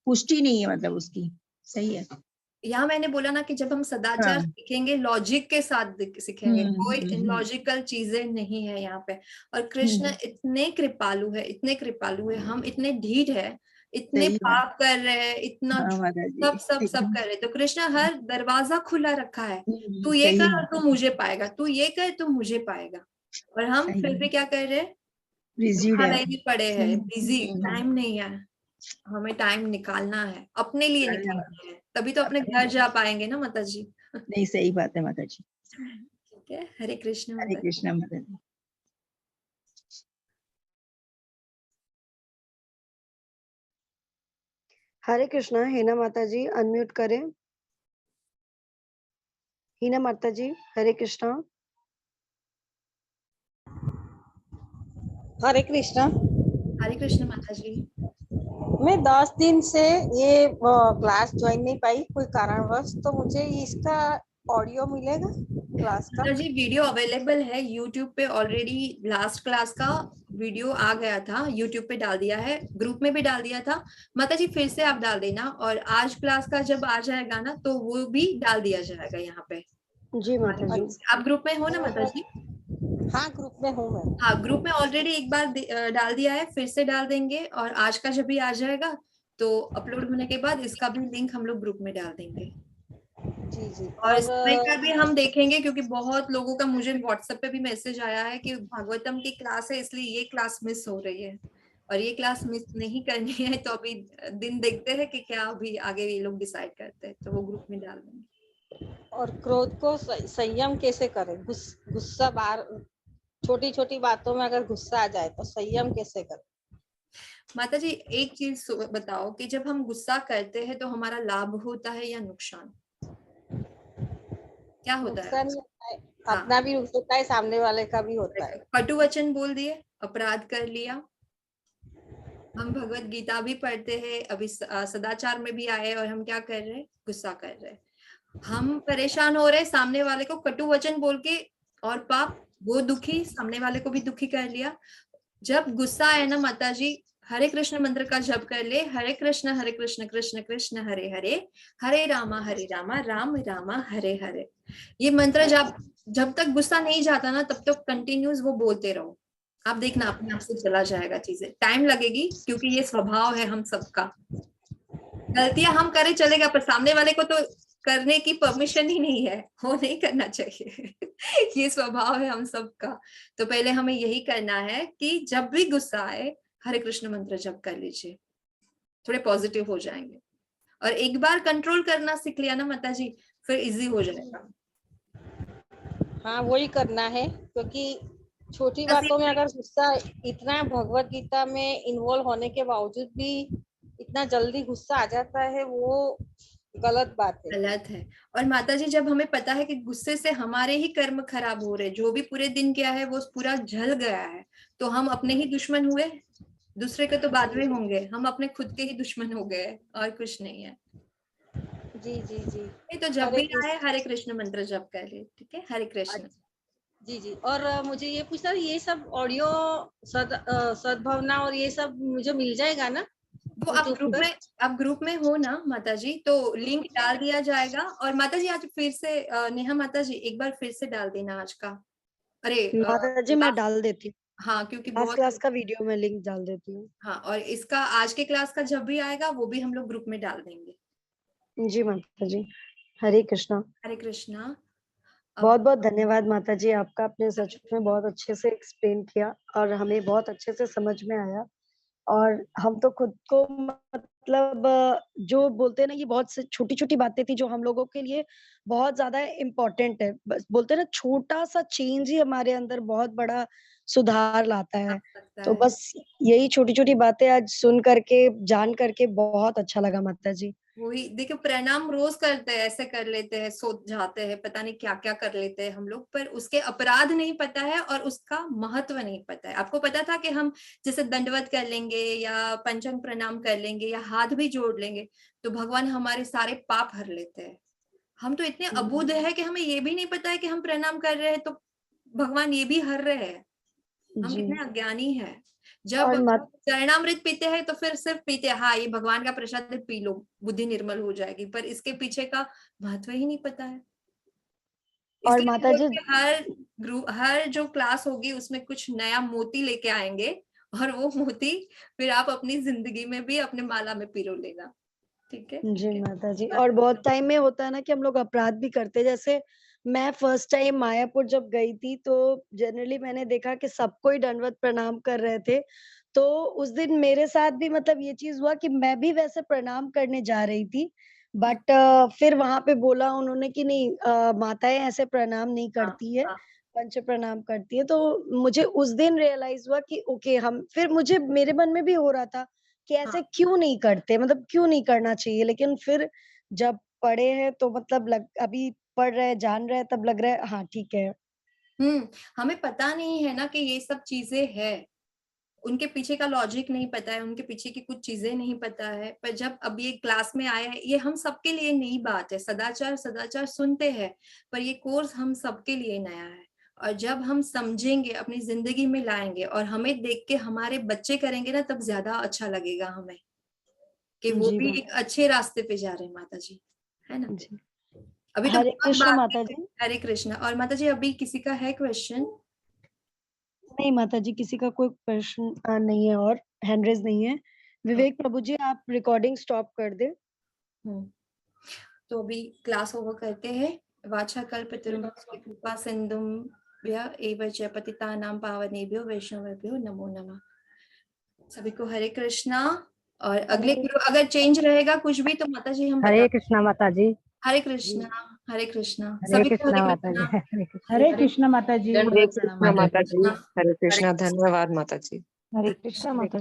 पुष्टि नहीं है मतलब उसकी। सही है। यहाँ मैंने बोला ना कि जब हम सदाचार हाँ। सीखेंगे, लॉजिक के साथ सीखेंगे, कोई इलॉजिकल चीजें नहीं है यहाँ पे। और कृष्ण इतने कृपालु है, इतने कृपालु है, हम इतने ढीठ है, इतने सही बात। पाप कर रहे हैं, इतना हाँ माता जी, सब कर रहे हैं। तो कृष्ण हर दरवाजा खुला रखा है, तू ये सही कर है। तो मुझे पाएगा, तू ये कर तो मुझे पाएगा। और हम सही फिर है। भी क्या कर रहे हैं? रिजिड धोखा है। नहीं पड़े हैं, बिजी, टाइम नहीं है। हमें टाइम निकालना है, अपने लिए निकालना है, तभी तो अपने घर जा पाएंगे ना माता जी। नहीं, सही बात है माता जी। ठीक है, हरे कृष्ण हरे माता जी। कृष्ण माता जी। हरे कृष्णा। हिना माता जी अनम्यूट करें। हिना माता जी, हरे कृष्णा। हरे कृष्णा। हरे कृष्ण माता जी। मैं 10 दिन से ये क्लास ज्वाइन नहीं पाई कोई कारणवश, तो मुझे इसका ऑडियो मिलेगा क्लास का? माता जी, वीडियो अवेलेबल है यूट्यूब पे ऑलरेडी। लास्ट क्लास का वीडियो आ गया था, यूट्यूब पे डाल दिया है, ग्रुप में भी डाल दिया था। माता जी फिर से आप डाल देना, और आज क्लास का जब आ जाएगा ना तो वो भी डाल दिया जाएगा यहाँ पे। जी माता जी। आप ग्रुप में हो ना माता जी? हाँ, ग्रुप में हूँ मैं। हाँ, ग्रुप में ऑलरेडी एक बार डाल दिया है, फिर से डाल देंगे। और आज का जब भी आ जाएगा तो अपलोड होने के बाद इसका भी लिंक हम लोग ग्रुप में डाल देंगे। जी जी। और समय का भी हम देखेंगे, क्योंकि बहुत लोगों का मुझे व्हाट्सएप पे भी मैसेज आया है कि भागवतम की क्लास है इसलिए ये क्लास मिस हो रही है, और ये क्लास मिस नहीं करनी है। तो अभी दिन देखते हैं कि क्या अभी आगे ये लोग डिसाइड करते हैं, तो वो ग्रुप में डाल देंगे। और क्रोध को संयम कैसे करें? गुस्सा बार छोटी छोटी बातों में अगर गुस्सा आ जाए तो संयम कैसे करें? माता जी एक चीज बताओ कि जब हम गुस्सा करते हैं तो हमारा लाभ होता है या नुकसान? क्या होता है? नुकसान ही होता है, अपना भी होता है, सामने वाले का भी होता है। कटु वचन बोल दिए, अपराध कर लिया। हम भगवत गीता भी पढ़ते हैं, अभी सदाचार में भी आए, और हम क्या कर रहे हैं? गुस्सा कर रहे हैं। हम परेशान हो रहे, सामने वाले को कटु वचन बोल के, और पाप, वो दुखी, सामने वाले को भी दुखी कर लिया। जब गुस्सा आए ना माता जी, हरे कृष्ण मंत्र का जप कर ले, हरे कृष्ण कृष्ण कृष्ण हरे हरे, हरे रामा राम रामा हरे हरे। ये मंत्र जब तक गुस्सा नहीं जाता ना, तब तक कंटिन्यूस वो बोलते रहो। आप देखना अपने आप से चला जाएगा। चीजें टाइम लगेगी, क्योंकि ये स्वभाव है हम सबका। गलतियां हम करे चलेगा, पर सामने वाले को तो करने की परमिशन ही नहीं है, वो नहीं करना चाहिए। ये स्वभाव है हम सबका। तो पहले हमें यही करना है कि जब भी गुस्सा आए, हरे कृष्ण मंत्र जप कर लीजिए, थोड़े पॉजिटिव हो जाएंगे। और एक बार कंट्रोल करना सीख लिया ना माता जी, फिर इजी हो जाएगा। हाँ, वही करना है, क्योंकि छोटी बातों में अगर गुस्सा, इतना भगवत गीता में इन्वॉल्व होने के बावजूद भी इतना जल्दी गुस्सा आ जाता है, वो गलत बात है। गलत है। और माता जी जब हमें पता है कि गुस्से से हमारे ही कर्म खराब हो रहे, जो भी पूरे दिन किया है वो पूरा जल गया है, तो हम अपने ही दुश्मन हुए, दूसरे के तो बाद में होंगे, हम अपने खुद के ही दुश्मन हो गए और कुछ नहीं है। जी जी जी। नहीं तो जब भी आए हरे कृष्ण मंत्र जप कर ले, ठीक है, हरे कृष्ण। जी जी। और मुझे ये पूछना, ये सब ऑडियो सद्भावना और ये सब मुझे मिल जाएगा ना? वो आप ग्रुप में हो ना माता जी, तो लिंक डाल दिया जाएगा। और माता जी आज फिर से नेहा माता जी एक बार फिर से डाल देना आज का। अरे माता जी मैं डाल देती हूँ। हाँ, क्योंकि आज बहुत क्लास का वीडियो में लिंक डाल देती हूँ। हाँ, और इसका आज के क्लास का जब भी आएगा वो भी हम लोग ग्रुप में डाल देंगे। जी माता जी, हरे कृष्णा। हरे कृष्णा। बहुत बहुत धन्यवाद माता जी आपका, आपने सच में बहुत अच्छे से एक्सप्लेन किया और हमें बहुत अच्छे से समझ में आया। और हम तो खुद को मतलब जो बोलते हैं ना, ये बहुत छोटी छोटी बातें थी जो हम लोगों के लिए बहुत ज्यादा इम्पोर्टेंट है। बस बोलते हैं ना, छोटा सा चेंज ही हमारे अंदर बहुत बड़ा सुधार लाता है। तो बस यही छोटी छोटी बातें आज सुन करके जान करके बहुत अच्छा लगा माता जी। वही देखो, प्रणाम रोज करते हैं, ऐसे कर लेते हैं, सो जाते हैं, पता नहीं क्या क्या कर लेते हैं हम लोग, पर उसके अपराध नहीं पता है और उसका महत्व नहीं पता है। आपको पता था कि हम जैसे दंडवत कर लेंगे या पंचांग प्रणाम कर लेंगे या हाथ भी जोड़ लेंगे तो भगवान हमारे सारे पाप हर लेते हैं। हम तो इतने अबूझ है कि हमें ये भी नहीं पता है कि हम प्रणाम कर रहे हैं तो भगवान ये भी हर रहे हैं। हम कितने अज्ञानी हैं। जब चरणामृत पीते हैं तो फिर सिर्फ पीते हैं, हाँ ये भगवान का प्रसाद है, पी लो, बुद्धि निर्मल हो जाएगी, पर इसके पीछे का महत्व ही नहीं पता है। और माता जी हर जो क्लास होगी उसमें कुछ नया मोती लेके आएंगे और वो मोती फिर आप अपनी जिंदगी में भी अपने माला में पिरो लेना, ठीक है? जी माता जी। और बहुत टाइम में होता है ना कि हम लोग अपराध भी करते हैं। जैसे मैं फर्स्ट टाइम मायापुर जब गई थी तो जनरली मैंने देखा कि सबको ही दंडवत प्रणाम कर रहे थे। तो उस दिन मेरे साथ भी मतलब ये चीज हुआ कि मैं भी वैसे प्रणाम करने जा रही थी, बट फिर वहां पे बोला उन्होंने कि नहीं, माताएं ऐसे प्रणाम नहीं करती है, पंच प्रणाम करती है। तो मुझे उस दिन रियलाइज हुआ कि ओके, हम फिर मुझे मेरे मन में भी हो रहा था कि ऐसे क्यों नहीं करते, मतलब क्यों नहीं करना चाहिए। लेकिन फिर जब पढ़े हैं तो मतलब अभी पढ़ रहे, जान रहे, तब लग रहा है हाँ ठीक है। हमें पता नहीं है ना कि ये सब चीजें है, उनके पीछे का लॉजिक नहीं पता है, उनके पीछे की कुछ चीजें नहीं पता है। पर जब अब ये क्लास में आया है, ये हम सबके लिए नई बात है। सदाचार सदाचार सुनते हैं, पर ये कोर्स हम सबके लिए नया है। और जब हम समझेंगे, अपनी जिंदगी में लाएंगे और हमें देख के हमारे बच्चे करेंगे ना, तब ज्यादा अच्छा लगेगा हमें कि वो भी एक अच्छे रास्ते पे जा रहे हैं माता जी, है ना? अभी तो हरे कृष्ण माता जी। हरे कृष्ण। और माता जी अभी किसी का है क्वेश्चन? नहीं माता जी, किसी का कोई प्रश्न नहीं है और हैंड रेज नहीं है। विवेक प्रभु जी, आप रिकॉर्डिंग स्टॉप कर दे। तो अभी क्लास ओवर करते हैं। वाचा कल्पतरुं कृपा सिंधुं एव च पतितानां पावनेभ्यो वैष्णवेभ्यो नमो नमः। सभी को हरे कृष्णा। और अगले गुरु अगर चेंज रहेगा कुछ भी तो माता जी हम हरे कृष्णा माता जी। हरे कृष्णा। हरे कृष्णा। हरे कृष्णा माता जी। हरे कृष्णा माता जी। हरे कृष्णा माता जी। हरे कृष्णा। धन्यवाद माता जी। हरे कृष्णा माता जी।